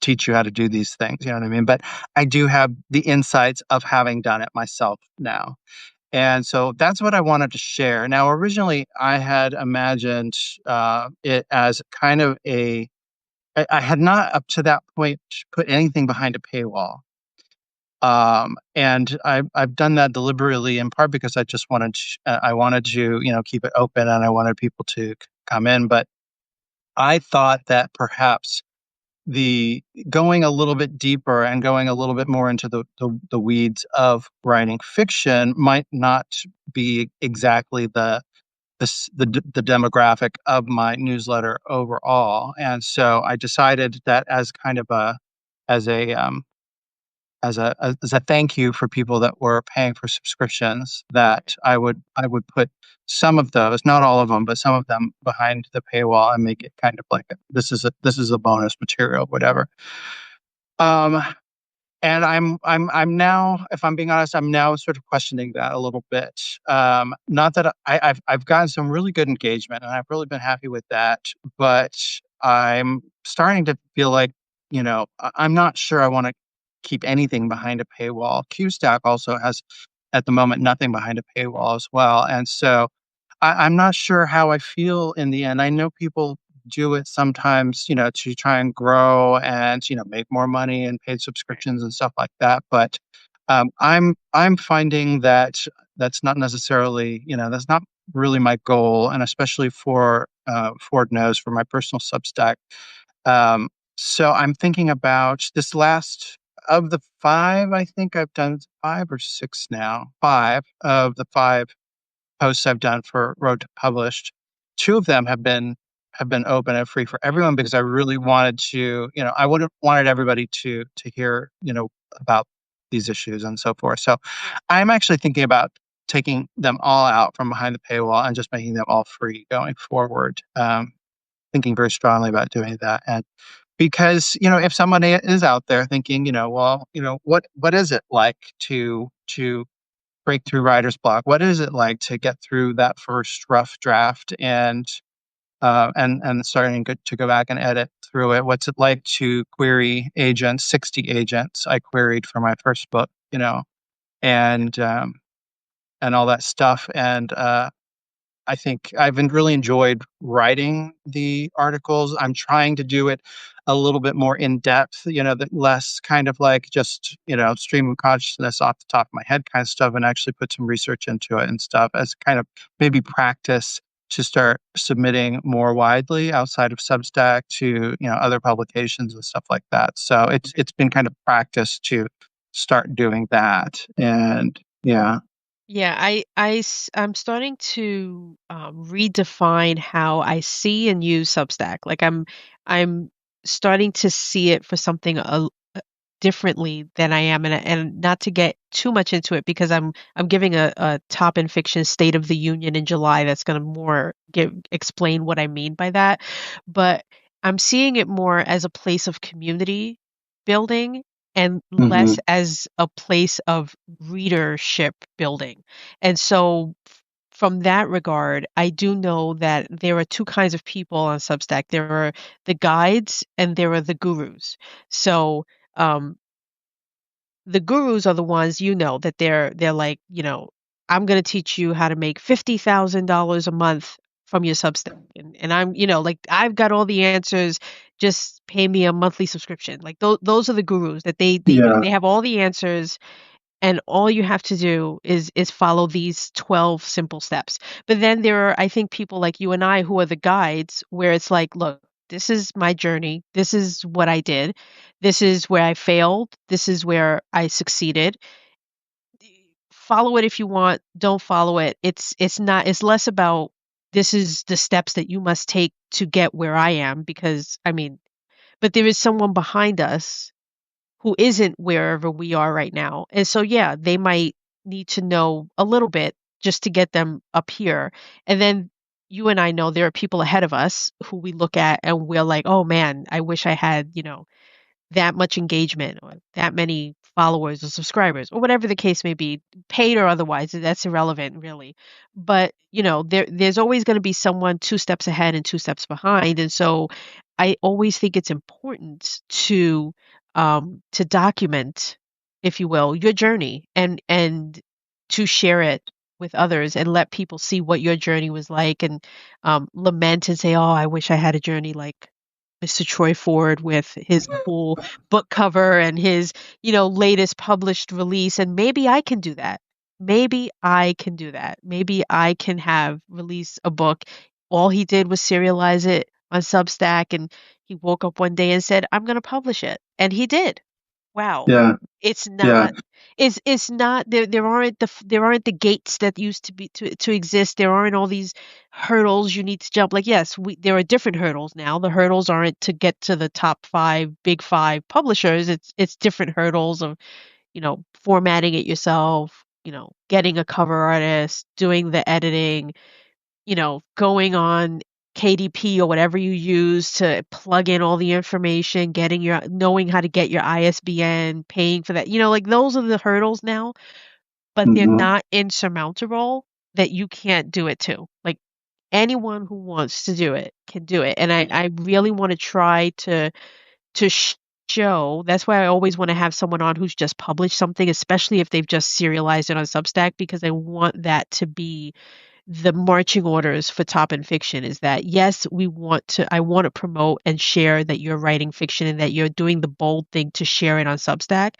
B: teach you how to do these things, you know what I mean? But I do have the insights of having done it myself now. And so that's what I wanted to share. Now, originally, I had imagined it as kind of I had not up to that point put anything behind a paywall. And I've done that deliberately, in part because I wanted to, keep it open, and I wanted people to come in. But I thought that perhaps the going a little bit deeper and going a little bit more into the weeds of writing fiction might not be exactly the demographic of my newsletter overall. And so I decided that as kind of a as a as a thank you for people that were paying for subscriptions, that I would put some of those, not all of them, but some of them behind the paywall and make it kind of like this is a bonus material, whatever. Um, and I'm now, if I'm being honest, I'm now sort of questioning that a little bit. Not that I've gotten some really good engagement, and I've really been happy with that, but I'm starting to feel like, I'm not sure I want to keep anything behind a paywall. QStack also has, at the moment, nothing behind a paywall as well, and so I'm not sure how I feel in the end. I know people do it sometimes, to try and grow and, make more money and paid
A: right.
B: subscriptions and stuff like that. But I'm finding that that's not necessarily, that's not really my goal, and especially for Ford knows, for my personal Substack. Um, so I'm thinking about this last of the five. I think I've done five or six now. Five of the five posts I've done for Road to Published, two of them have been open and free for everyone because I really wanted to, I would have wanted everybody to hear, about these issues and so forth. So
A: Yeah.
B: I'm actually thinking about taking them all out from behind the paywall and just making them all free going forward. Thinking very strongly about doing that. And because, if somebody is out there thinking, well, what is it like to break through writer's block? What is it like to get through that first rough draft and starting to go back and edit through it? What's it like to query agents? 60 agents I queried for my first book, and and all that stuff. And I think I've really enjoyed writing the articles. I'm trying to do it a little bit more in depth, that less kind of like just, stream of consciousness off the top of my head kind of stuff, and actually put some research into it and stuff as kind of maybe practice to start submitting more widely outside of Substack to, other publications and stuff like that. So it's been kind of practice to start doing that. And yeah.
A: Yeah, I'm starting to redefine how I see and use Substack. Like I'm starting to see it for something differently than I am, and not to get too much into it because I'm giving a top in fiction State of the Union in July that's going to more give explain what I mean by that. But I'm seeing it more as a place of community building and less
B: Hmm.
A: as a place of readership building. And so from that regard, I do know that there are two kinds of people on Substack. There are the guides and there are the gurus. So Um, the gurus are the ones that they're like, I'm going to teach you how to make $50,000 a month from your Substack, and I'm, like I've got all the answers. Just pay me a monthly subscription. Like those are the gurus that
B: Yeah.
A: they have all the answers, and all you have to do is follow these 12 simple steps. But then there are, I think, people like you and I who are the guides, where it's like, look, this is my journey. This is what I did. This is where I failed. This is where I succeeded. Follow it if you want. Don't follow it. It's not. It's less about this is the steps that you must take to get where I am, because I mean, but there is someone behind us who isn't wherever we are right now. And so, yeah, they might need to know a little bit just to get them up here. And then you and I know there are people ahead of us who we look at and we're like, oh man, I wish I had, that much engagement or that many followers or subscribers or whatever the case may be, paid or otherwise. That's irrelevant, really. But there's always going to be someone two steps ahead and two steps behind. And so I always think it's important to document, if you will, your journey, and to share it with others and let people see what your journey was like, and lament and say, oh, I wish I had a journey like Mr. Troy Ford with his cool book cover and his, latest published release. And maybe I can do that. Maybe I can do that. Maybe I can have release a book. All he did was serialize it on Substack, and he woke up one day and said, I'm going to publish it. And he did. Wow.
B: Yeah.
A: It's
B: Yeah.
A: not it's not there aren't the gates that used to be to exist. There aren't all these hurdles you need to jump. Like, yes, there are different hurdles now. The hurdles aren't to get to the top 5, big 5 publishers. It's different hurdles of, formatting it yourself, getting a cover artist, doing the editing, going on KDP or whatever you use to plug in all the information, knowing how to get your ISBN, paying for that. Like those are the hurdles now, but they're
B: Mhm.
A: not insurmountable that you can't do it too. Like anyone who wants to do it can do it. And I really want to try to show. That's why I always want to have someone on who's just published something, especially if they've just serialized it on Substack, because I want that to be the marching orders for Top and Fiction, is that yes, I want to promote and share that you're writing fiction and that you're doing the bold thing to share it on Substack,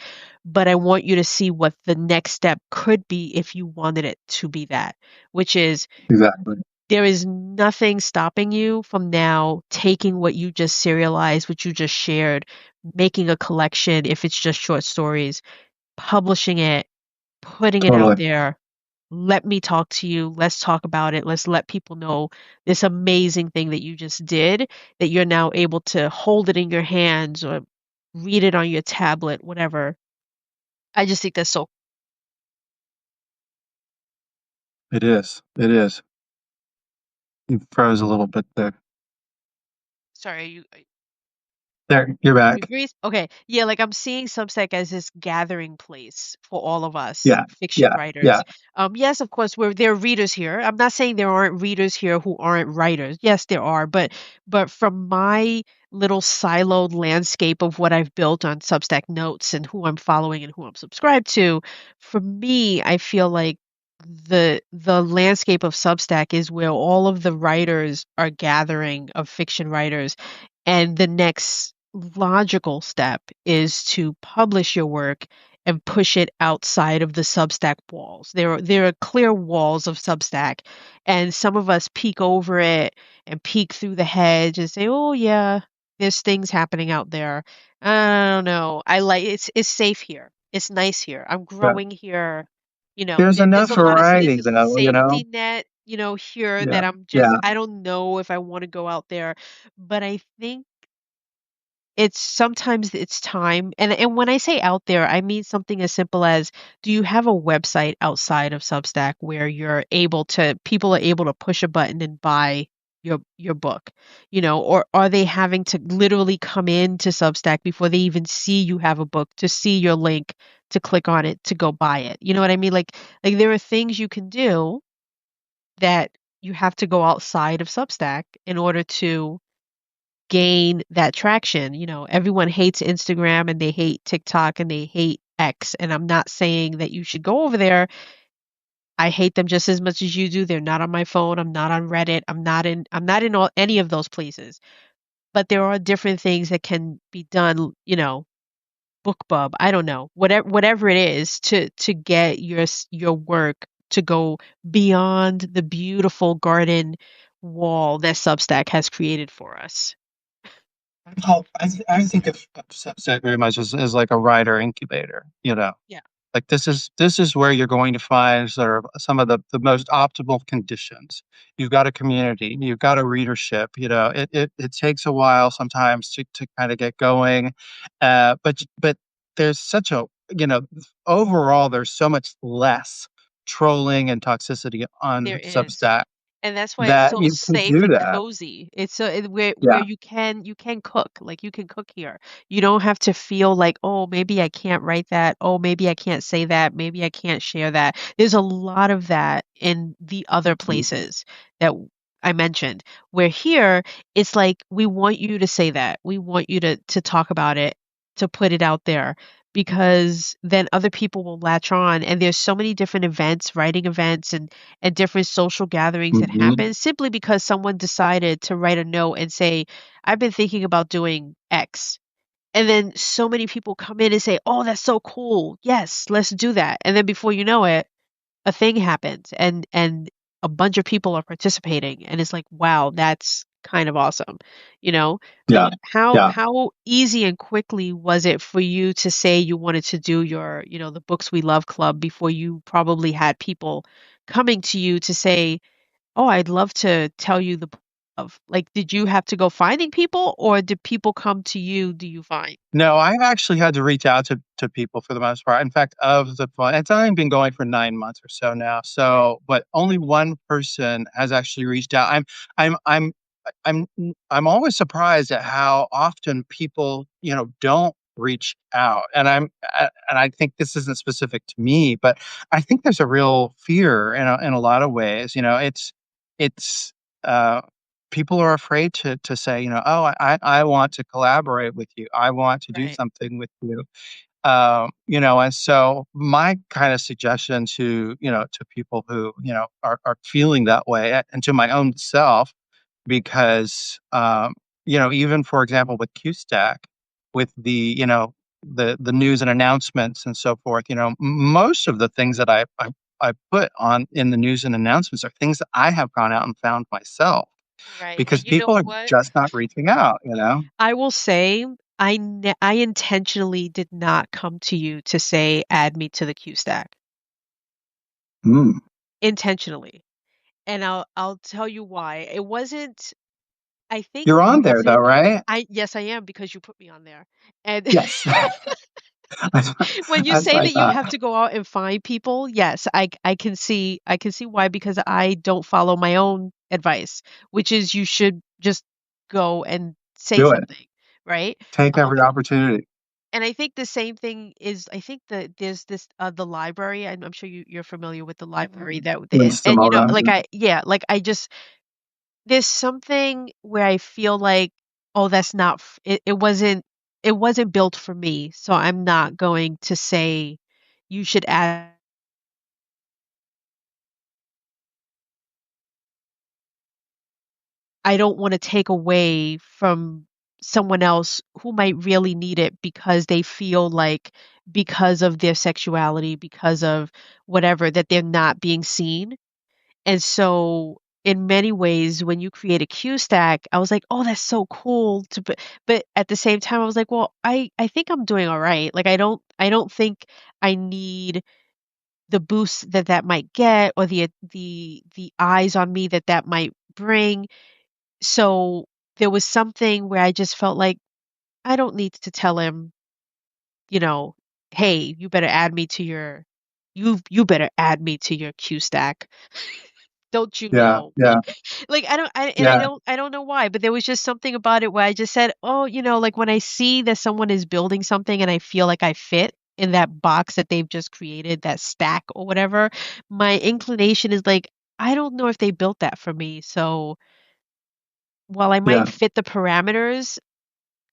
A: but I want you to see what the next step could be if you wanted it to be that, which is
B: Exactly.
A: there is nothing stopping you from now taking what you just serialized, what you just shared, making a collection, if it's just short stories, publishing it, putting it out
B: Totally.
A: there. Let me talk to you. Let's talk about it. Let's let people know this amazing thing that you just did, that you're now able to hold it in your hands or read it on your tablet, whatever. I just think that's so.
B: It is. It is. You froze a little bit there.
A: Sorry, you
B: There, you're
A: You
B: back.
A: agree? Okay. Yeah, like I'm seeing Substack as this gathering place for all of us
B: Yeah.
A: fiction
B: Yeah. Yeah.
A: writers. Yes, of course, there are readers here. I'm not saying there aren't readers here who aren't writers. Yes, there are, but from my little siloed landscape of what I've built on Substack Notes and who I'm following and who I'm subscribed to, for me, I feel like the landscape of Substack is where all of the writers are gathering, of fiction writers, and the next logical step is to publish your work and push it outside of the Substack walls. There are clear walls of Substack, and some of us peek over it and peek through the hedge and say, "Oh yeah, there's things happening out there." I don't know. I like it's safe here. It's nice here. I'm
B: Yeah.
A: growing here.
B: There's
A: There's
B: enough
A: a lot of
B: variety,
A: there's a
B: though, you know?
A: safety net, here
B: Yeah.
A: that I'm just
B: Yeah.
A: I don't know if I want to go out there, but I think it's time. And when I say out there, I mean something as simple as, do you have a website outside of Substack where people are able to push a button and buy your book? Or are they having to literally come into Substack before they even see you have a book to see your link to click on it to go buy it? You know what I mean? Like there are things you can do that you have to go outside of Substack in order to gain that traction. You know, everyone hates Instagram and they hate TikTok and they hate X. And I'm not saying that you should go over there. I hate them just as much as you do. They're not on my phone. I'm not on Reddit. I'm not in any of those places. But there are different things that can be done, you know, BookBub, I don't know, whatever it is to get your work to go beyond the beautiful garden wall that Substack has created for us.
B: I think of Substack very much as like a writer incubator, you know.
A: Yeah,
B: Like this is where you're going to find sort of some of the most optimal conditions. You've got a community, you've got a readership, you know. It takes a while sometimes to kind of get going. But there's such a, you know, overall there's so much less trolling and toxicity on
A: there is.
B: Substack
A: And that's why it's
B: that
A: so
B: you can
A: safe
B: do
A: and
B: that.
A: cozy. It's so where
B: Yeah.
A: you can cook, like you can cook here. You don't have to feel like, oh, maybe I can't write that. Oh, maybe I can't say that. Maybe I can't share that. There's a lot of that in the other
B: Mhm.
A: places that I mentioned. Where here, it's like we want you to say that. We want you to talk about it, to put it out there because then other people will latch on and there's so many different events, writing events and different social gatherings that
B: Mhm.
A: happen simply because someone decided to write a note and say, I've been thinking about doing X. And then so many people come in and say, oh, that's so cool. Yes, let's do that. And then before you know it, a thing happens and a bunch of people are participating. And it's like, wow, that's kind of awesome. You know, like
B: Yeah. Yeah.
A: how easy and quickly was it for you to say you wanted to do your, you know, the Books We Love Club before you probably had people coming to you to say, "Oh, I'd love to tell you the book of." Like, did you have to go finding people or did people come to you, do you find?
B: No, I've actually had to reach out to people for the most part. In fact, of the fun, it's only been going for 9 months or so now. So, but only one person has actually reached out. I'm, I'm, I'm always surprised at how often people, you know, don't reach out. And I think this isn't specific to me, but I think there's a real fear in a lot of ways. You know, it's, uh, people are afraid to say, you know, "Oh, I want to collaborate with you. I want to do
A: Right.
B: something with you." You know, and so my kind of suggestion to, you know, to people who, you know, are feeling that way, and to my own self, because, you know, even for example, with QStack, with the, you know, the news and announcements and so forth, you know, most of the things that I put on in the news and announcements are things that I have gone out and found myself
A: Right.
B: because
A: And you
B: people
A: know
B: are
A: what?
B: just not reaching out, you know?
A: I will say I intentionally did not come to you to say add me to the Q stack.
B: Mm.
A: Intentionally. And I'll tell you why. It wasn't I think
B: You're
A: it
B: on there though,
A: wasn't
B: right?
A: I yes, I am because you put me on there. And
B: Yes. That's
A: when you
B: that's
A: say
B: what I
A: that you
B: thought.
A: have to go out and find people, yes, I can see why because I don't follow my own advice, which is you should just go and say
B: Do it.
A: something, right?
B: Take
A: Um,
B: every opportunity.
A: and I think the same thing is I think that there's this the library. I'm sure you're familiar with the library that and you know
B: Insta-moto.
A: like I yeah like I just there's something where I feel like, "Oh, that's not f it wasn't built for me, so I'm not going to say you should add." I don't wanna take away from someone else who might really need it because they feel like because of their sexuality, because of whatever, that they're not being seen. And so, in many ways, when you create a Q stack, I was like, "Oh, that's so cool." But at the same time, I was like, "Well, I think I'm doing all right." Like, I don't think I need the boost that that might get or the eyes on me that that might bring. So there was something where I just felt like I don't need to tell him, you know, "Hey, you better add me to your Q stack." Don't you
B: Yeah,
A: know?
B: yeah,
A: Like, I don't I and
B: yeah,
A: I don't know why, but there was just something about it where I just said, "Oh, you know, like, when I see that someone is building something and I feel like I fit in that box that they've just created, that stack or whatever, my inclination is like, I don't know if they built that for me, so while I
B: Yeah.
A: might fit the parameters,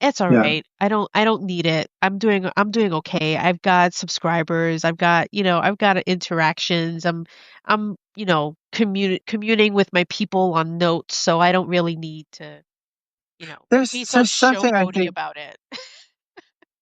A: it's all
B: Yeah.
A: right. I don't need it. I'm doing okay. I've got subscribers. I've got interactions. I'm communing with my people on notes, so I don't really need to, be so
B: There's something I
A: showboaty
B: think
A: about it.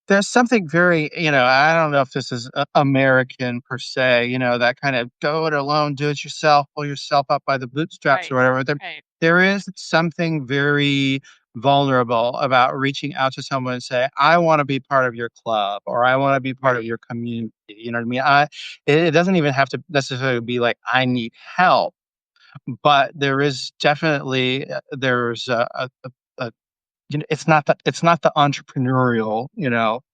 B: there's something very, I don't know if this is American per se, that kind of go it alone, do it yourself, pull yourself up by the bootstraps or
A: Right.
B: whatever.
A: Right.
B: There is something very vulnerable about reaching out to someone and say, I want to be part of your club or I want to be part of
A: Right.
B: your community. You know what I mean? It doesn't even have to necessarily be like, I need help, but there is definitely, there's a it's not the entrepreneurial,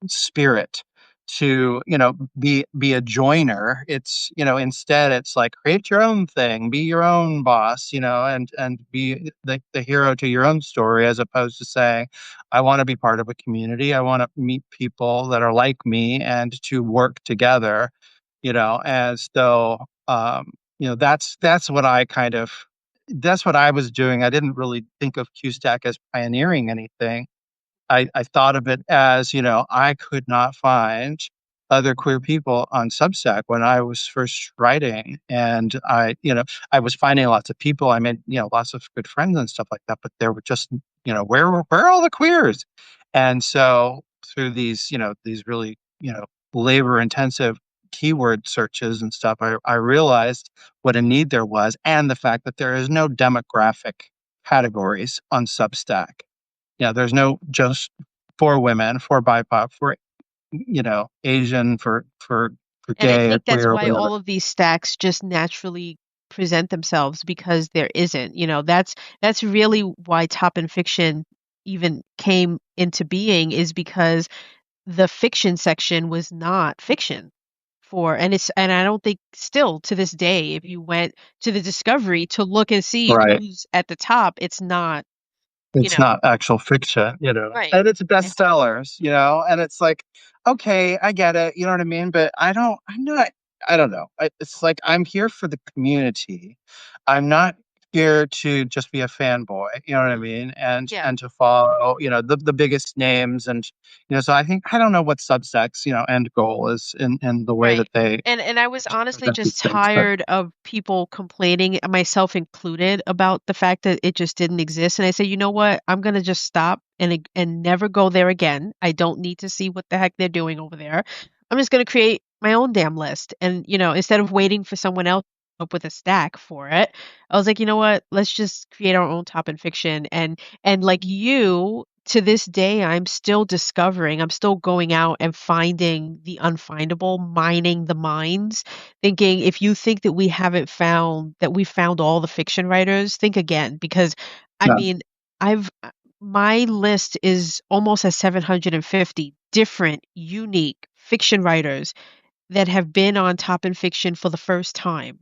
B: spirit to, be a joiner. Instead it's like create your own thing, be your own boss, and be the hero to your own story, as opposed to saying, I want to be part of a community. I want to meet people that are like me and to work together, as though, that's what that's what I was doing. I didn't really think of QStack as pioneering anything. I thought of it as, I could not find other queer people on Substack when I was first writing. And I was finding lots of people. I made, lots of good friends and stuff like that, but there were just, where are all the queers? And so through these really, labor intensive keyword searches and stuff, I realized what a need there was, and the fact that there is no demographic categories on Substack. There's no just for women, for BIPOC, for Asian, for
A: And I
B: gay or
A: think that's
B: queer or
A: why
B: whatever.
A: all of these stacks just naturally present themselves because there isn't. That's really why Top and Fiction even came into being is because the fiction section was not fiction and I don't think still to this day, if you went to the Discovery to look and see
B: Right.
A: who's at the top, it's not, you
B: It's
A: know.
B: not actual fiction,
A: Right.
B: and it's
A: Eh,
B: bestsellers, and it's like, okay, I get it, you know what I mean? But I don't know. It's like I'm here for the community. I'm not here to just be a fanboy, you know what I mean?
A: Yeah.
B: And to follow, the biggest names, and so I don't know what Substacks, end goal is in the way
A: Right.
B: that they
A: And I was honestly
B: present these
A: just
B: things, but
A: tired of people complaining, myself included, about the fact that it just didn't exist. And I said, you know what? I'm gonna just stop and never go there again. I don't need to see what the heck they're doing over there. I'm just gonna create my own damn list. And instead of waiting for someone else to come up with a stack for it, I was like, you know what? Let's just create our own top and fiction. And like you, to this day, I'm still discovering, I'm still going out and finding the unfindable, mining the mines, thinking if you think that we found all the fiction writers, think again. Because I
B: yeah,
A: mean, I've my list is almost at 750 different, unique fiction writers that have been on Top in Fiction for the first time.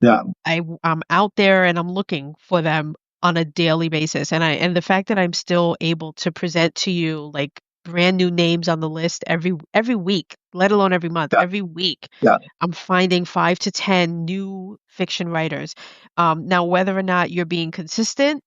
B: yeah,
A: I'm out there and I'm looking for them on a daily basis. And the fact that I'm still able to present to you like brand new names on the list every week, let alone every month,
B: yeah,
A: every week,
B: yeah,
A: I'm finding 5 to 10 new fiction writers. Now, whether or not you're being consistent,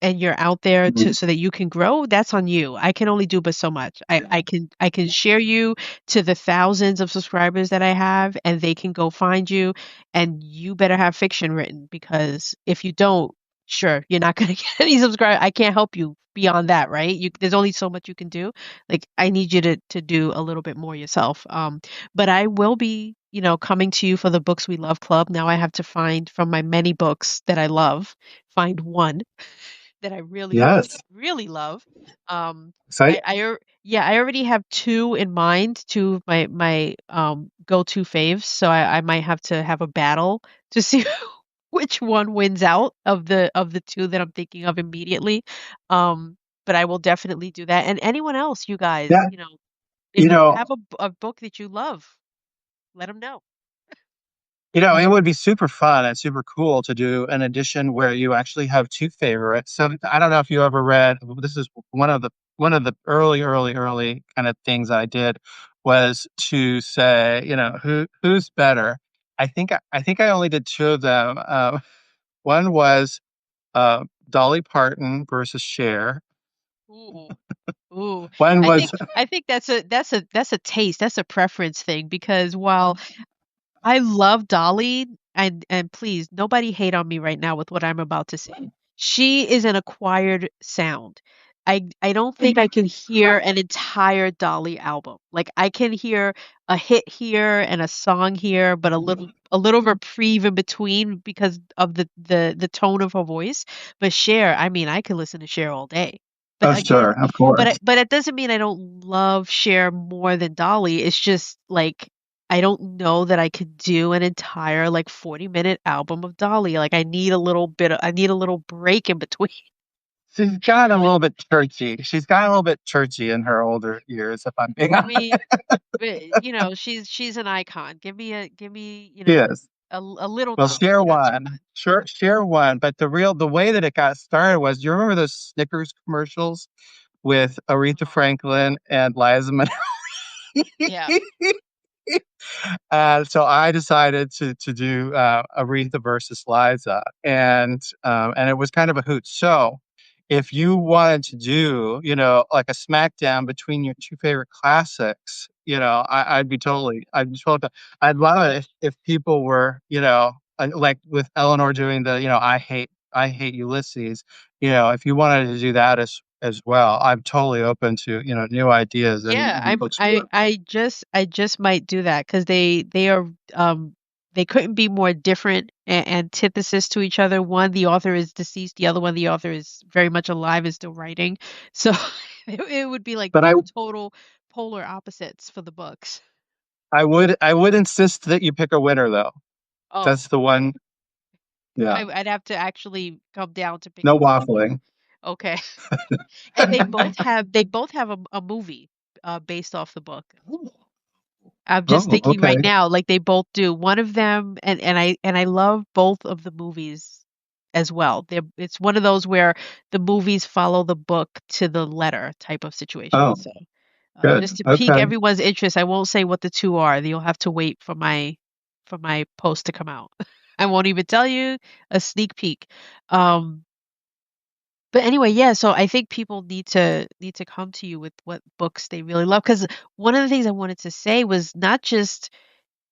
A: and you're out there to
B: mhm,
A: so that you can grow, that's on you. I can only do but so much. I can share you to the thousands of subscribers that I have, and they can go find you, and you better have fiction written because if you don't, sure, you're not gonna get any subscribers. I can't help you beyond that, right? There's only so much you can do. Like I need you to do a little bit more yourself. But I will be, coming to you for the Books We Love Club. Now I have to find from my many books that I love, find one that I really, really,
B: yes,
A: really love.
B: exciting.
A: Yeah, I already have two in mind, two of my go-to faves. So I might have to have a battle to see which one wins out of the two that I'm thinking of immediately. Um, but I will definitely do that. And anyone else, you guys,
B: Yeah,
A: if
B: you
A: you
B: know,
A: have a book that you love, let them know.
B: It would be super fun and super cool to do an edition where you actually have two favorites. So I don't know if you ever read, this is one of the early kind of things I did was to say, who's better. I think I only did two of them. One was Dolly Parton versus Cher.
A: Ooh, ooh.
B: When
A: I
B: was
A: think I think that's a taste, that's a preference thing because while I love Dolly, and please, nobody hate on me right now with what I'm about to say. She is an acquired sound. I don't think I can hear an entire Dolly album. Like I can hear a hit here and a song here, but a little reprieve in between because of the tone of her voice. But Cher, I mean, I could listen to Cher all day. But
B: oh
A: again,
B: sure, of course.
A: but it doesn't mean I don't love Cher more than Dolly. It's just like I don't know that I could do an entire like 40-minute album of Dolly. Like I need a little break in between.
B: She's got a little bit churchy. She's got a little bit churchy in her older years, if I'm being
A: I
B: honest.
A: mean, but she's an icon. Give me,
B: She is.
A: a little
B: Well,
A: Dolly,
B: Cher
A: not too
B: won.
A: much.
B: Cher won, but the way that it got started was, you remember those Snickers commercials with Aretha
A: Oh,
B: Franklin and Liza Minnelli?
A: yeah.
B: So I decided to do Aretha versus Liza, and it was kind of a hoot. So if you wanted to do, like a smackdown between your two favorite classics, I'd be totally, I'd love it if people were, like with Eleanor doing the, I hate Ulysses. If you wanted to do that as well, I'm totally open to, new ideas
A: Yeah,
B: and books.
A: I just might do that because they are they couldn't be more different antithesis to each other. One, the author is deceased. The other one, the author is very much alive and still writing. So it would be like
B: But
A: two total polar opposites for the books.
B: I would insist that you pick a winner though.
A: Oh,
B: That's the one. Yeah.
A: I'd have to actually come down to pick a
B: No
A: winner.
B: waffling.
A: Okay. And they both have a movie based off the book. I'm just
B: Oh,
A: thinking right
B: okay.
A: now, like they both do. One of them, and I love both of the movies as well. It's one of those where the movies follow the book to the letter type of situation.
B: Oh,
A: So, just
B: good.
A: to pique
B: Okay.
A: everyone's interest, I won't say what the two are. You'll have to wait for my post to come out. I won't even tell you a sneak peek. Um, but anyway, yeah, so I think people need to come to you with what books they really love. Because one of the things I wanted to say was not just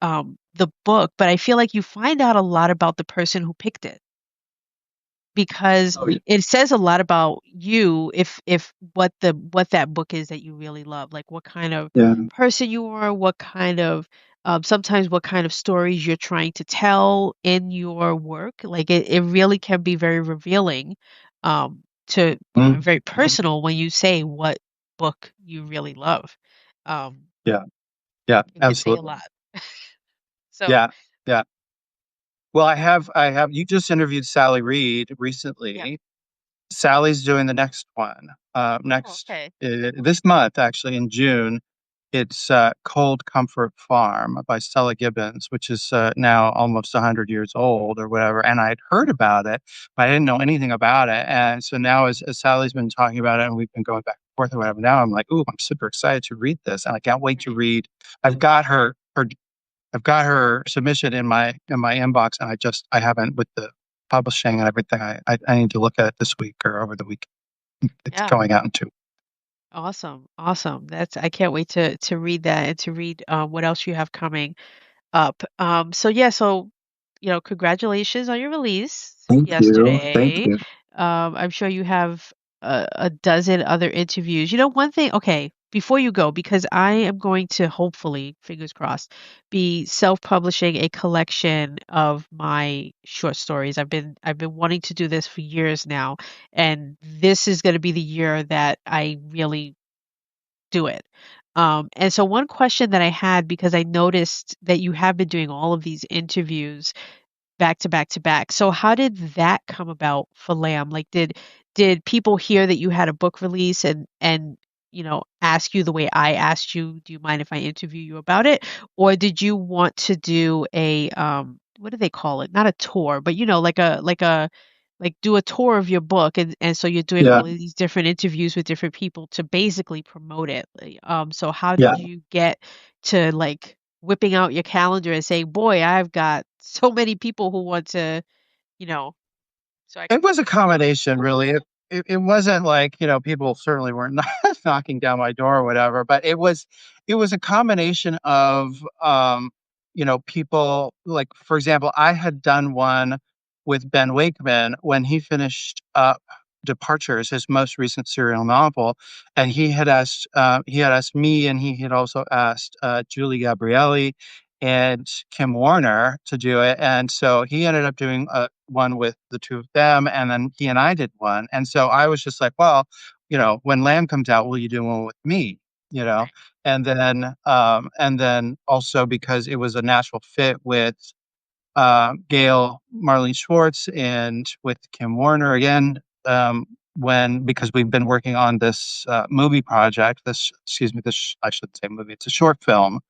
A: the book, but I feel like you find out a lot about the person who picked it because
B: Oh, yeah.
A: it says a lot about you if what that book is that you really love, like what kind of
B: Yeah.
A: person you are, what kind of sometimes what kind of stories you're trying to tell in your work. Like it really can be very revealing, to and
B: Mm,
A: very personal when you say what book you really love. Um,
B: yeah. Yeah.
A: it can say a
B: Absolutely.
A: lot. So
B: Yeah. Yeah. Well, you just interviewed Sally Reed
A: yeah.
B: recently. Sally's doing the next one,
A: Oh,
B: next
A: okay.
B: this month, actually in June. It's Cold Comfort Farm by Stella Gibbons, which is now almost 100 years old or whatever. And I'd heard about it, but I didn't know anything about it. And so now, as Sally's been talking about it, and we've been going back and forth or whatever, now I'm like, ooh, I'm super excited to read this, and I can't wait to
A: Right.
B: read. I've got her submission in my inbox, and I haven't with the publishing and everything. I need to look at it this week or over the week. It's
A: Yeah.
B: going out in 2.
A: Awesome. Awesome. I can't wait to read that and to read what else you have coming up. So yeah, so congratulations on your release
B: Thank you. Thank
A: yesterday.
B: you.
A: I'm sure you have a dozen other interviews. One thing, okay, before you go, because I am going to hopefully, fingers crossed, be self-publishing a collection of my short stories. I've been wanting to do this for years now, and this is going to be the year that I really do it. And so one question that I had, because I noticed that you have been doing all of these interviews back to back to back. So how did that come about for Lamb? Like did people hear that you had a book release and ask you the way I asked you, do you mind if I interview you about it? Or did you want to do a what do they call it? Not a tour, but like do a tour of your book and so you're doing all
B: Yeah.
A: of these different interviews with different people to basically promote it. Like, so how
B: Yeah.
A: did you get to like whipping out your calendar and saying, "Boy, I've got so many people who want to, you know, So I
B: It
A: can
B: was a combination, really. It wasn't like, people certainly weren't knocking down my door or whatever, but it was a combination of people like, for example, I had done one with Ben Wakeman when he finished up Departures, his most recent serial novel, and he had asked me, and he had also asked Julie Gabrielli and Kim Warner to do it. And so he ended up doing one with the two of them, and then he and I did one. And so I was just like, well, when Lamb comes out, will you do one with me? You know,
A: right,
B: and then also because it was a natural fit with Gail Marlene Schwartz and with Kim Warner again. Because we've been working on this movie project, I should say movie, it's a short film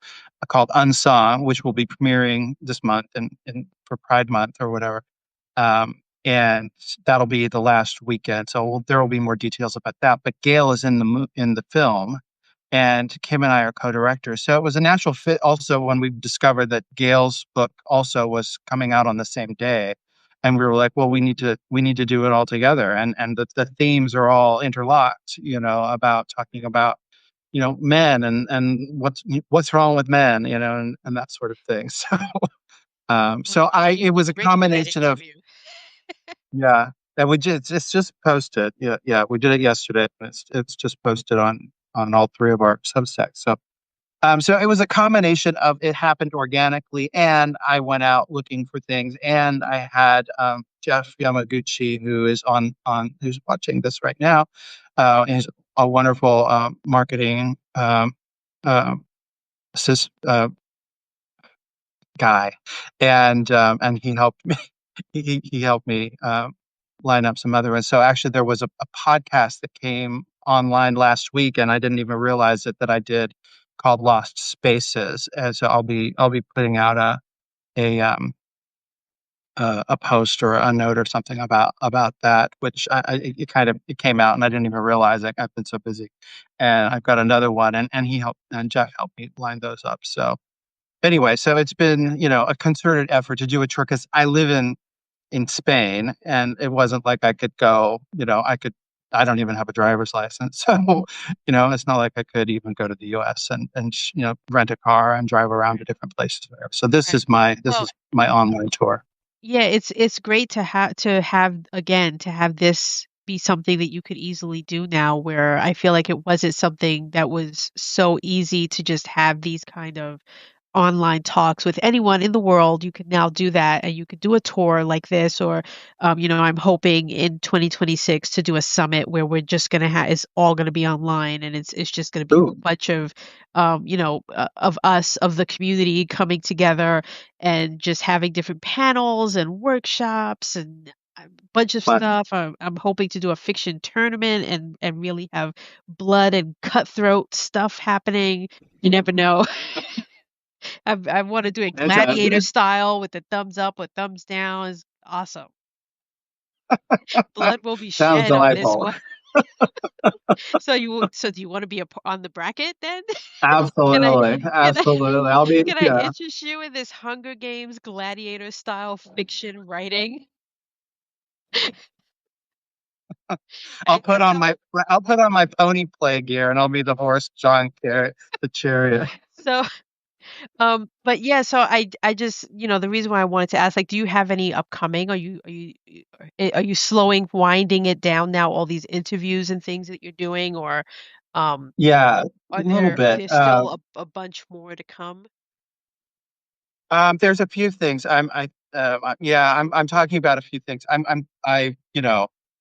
B: called Unsung, which will be premiering this month and for Pride Month or whatever. And that'll be the last weekend. So there will be more details about that. But Gail is in the film, and Kim and I are co-directors. So it was a natural fit. Also, when we discovered that Gail's book also was coming out on the same day, and we were like, well, we need to do it all together, and the themes are all interlocked. About talking about men and what's wrong with men, and that sort of thing.
A: well,
B: So I
A: you've
B: it was a
A: written that
B: combination of
A: interview.
B: yeah, and it's just posted. Yeah, yeah, we did it yesterday, and it's just posted on all three of our Substacks. So it was a combination of it happened organically, and I went out looking for things, and I had Jeff Yamaguchi, who's watching this right now. He's a wonderful marketing um, assist, guy, and he helped me. He helped me line up some other ones. So actually, there was a podcast that came online last week, and I didn't even realize it that I did, called Lost Spaces. And so I'll be putting out a post or a note or something about that, which it came out and I didn't even realize it. I've been so busy, and I've got another one, and Jeff helped me line those up. So anyway, so it's been, a concerted effort to do a tour because I live in Spain, and it wasn't like I could go, I don't even have a driver's license. So, it's not like I could even go to the US and rent a car and drive around to
A: Right,
B: different places there. So this
A: right.
B: is my this
A: Well,
B: is my online tour.
A: yeah, it's great to have this be something that you could easily do now, where I feel like it wasn't something that was so easy to just have these kind of online talks with anyone in the world. You can now do that, and you could do a tour like this, or, I'm hoping in 2026 to do a summit where we're just gonna have it's all gonna be online, and it's just gonna be a
B: Ooh,
A: bunch of us, of the community coming together and just having different panels and workshops and a bunch of
B: fun.
A: stuff. I'm hoping to do a fiction tournament and really have blood and cutthroat stuff happening. You never know. I wanna do it
B: It's a,
A: gladiator
B: it
A: style with the thumbs up or thumbs down is awesome. Blood will be
B: sounds
A: shed on this
B: delightful.
A: one. So do you wanna be on the bracket then? Can I
B: Absolutely,
A: can I
B: absolutely. I'll be,
A: can I
B: yeah.
A: interest you in this Hunger Games gladiator style fiction writing?
B: I'll
A: And
B: put
A: that's
B: on
A: how
B: my I'll put on my pony play gear, and I'll be the horse John carry the chariot.
A: so, but yeah, so I just, the reason why I wanted to ask, like, do you have any upcoming? Are you slowing, winding it down now, all these interviews and things that you're doing, or, um,
B: Yeah, a
A: are
B: little
A: there
B: bit.
A: there's still a bunch more to come?
B: There's a few things. Yeah, I'm talking about a few things.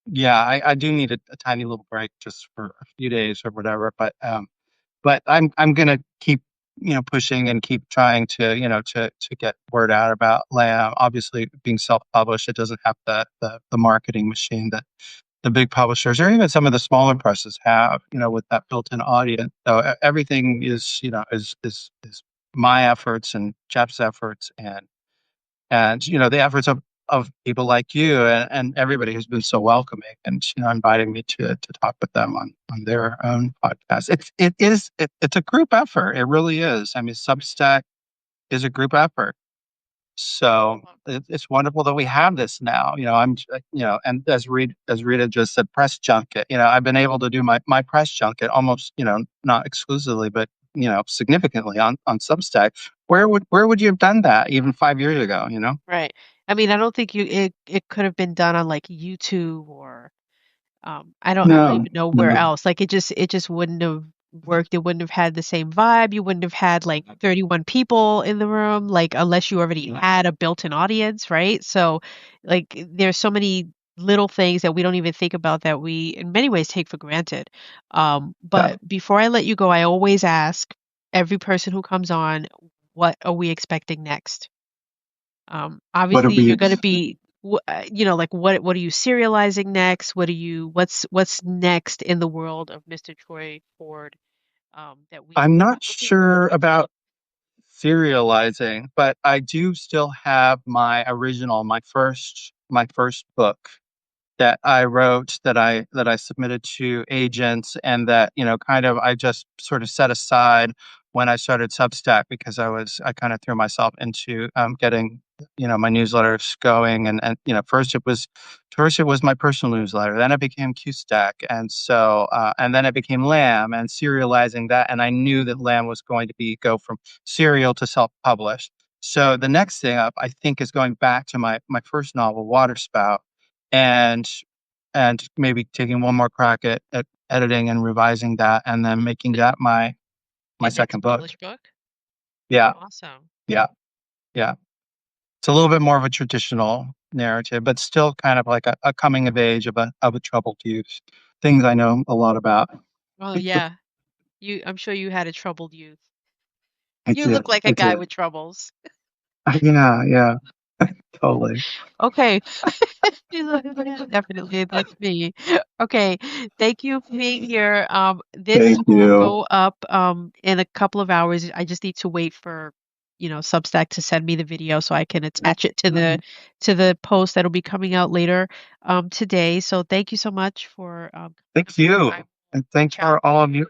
B: Yeah, I do need a tiny little break just for a few days or whatever. But I'm gonna keep, pushing and keep trying to get word out about Lamb. Obviously, being self-published, it doesn't have the marketing machine that the big publishers or even some of the smaller presses have, with that built-in audience. So everything is my efforts and Jeff's efforts and the efforts of people like you and everybody who's been so welcoming and inviting me to talk with them on their own podcast. It's a group effort. It really is. I mean, Substack is a group effort. So it's wonderful that we have this now. And as Rita just said, press junket. I've been able to do my press junket almost, not exclusively, but significantly on Substack. Where would you have done that even 5 years ago?
A: Right. I mean, I don't think it could have been done on like YouTube or I don't
B: No,
A: even know where
B: no.
A: else. Like it just wouldn't have worked. It wouldn't have had the same vibe. You wouldn't have had like 31 people in the room, like unless you already had a built-in audience, right? So like there's so many little things that we don't even think about that we in many ways take for granted.
B: Yeah.
A: But before I let you go, I always ask every person who comes on, what are we expecting next?
B: What are
A: Obviously,
B: we?
A: you're going to be, like what are you serializing next? What's next in the world of Mr. Troy Ford that we
B: I'm
A: can
B: not
A: look forward
B: sure about serializing, but I do still have my first book that I wrote that I submitted to agents and that, kind of I just sort of set aside when I started Substack because I kind of threw myself into getting, my newsletters going and first it was my personal newsletter, then it became QStack, and then it became Lamb and serializing that, and I knew that Lamb was going to be go from serial to self-published. So the next thing up I think is going back to my first novel, Waterspout, and maybe taking one more crack at editing and revising that and then making that my
A: your next
B: second book.
A: published book.
B: Yeah,
A: Awesome.
B: yeah, yeah. It's a little bit more of a traditional narrative, but still kind of like a coming of age of a troubled youth. Things I know a lot about.
A: Oh yeah, I'm sure you had a troubled youth.
B: I
A: You
B: did.
A: look like a
B: I
A: guy
B: did.
A: with troubles.
B: Yeah, yeah, totally.
A: Okay. Definitely, that's me. Okay, thank you for being here. This
B: Thank
A: will
B: you.
A: go up in a couple of hours. I just need to wait for, Substack to send me the video so I can attach it to the post that'll be coming out later today. So thank you so much for
B: Thank you.
A: I will
B: And thanks
A: reach out
B: for all of you.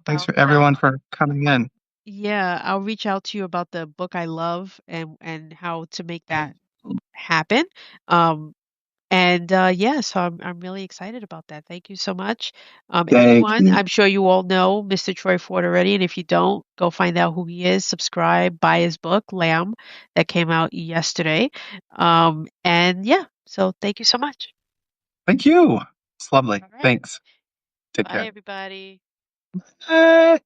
B: Thanks
A: about
B: for everyone for coming in.
A: yeah, I'll reach out to you about the book I love and how to make that happen. Um And yeah, so I'm really excited about that. Thank you so much.
B: Thank
A: Everyone,
B: you.
A: I'm sure you all know Mr. Troy Ford already, and if you don't, go find out who he is, subscribe, buy his book, Lamb, that came out yesterday. And yeah, so thank you so much.
B: Thank you. It's lovely.
A: All right.
B: Thanks. Take
A: Bye,
B: care.
A: everybody.
B: Bye.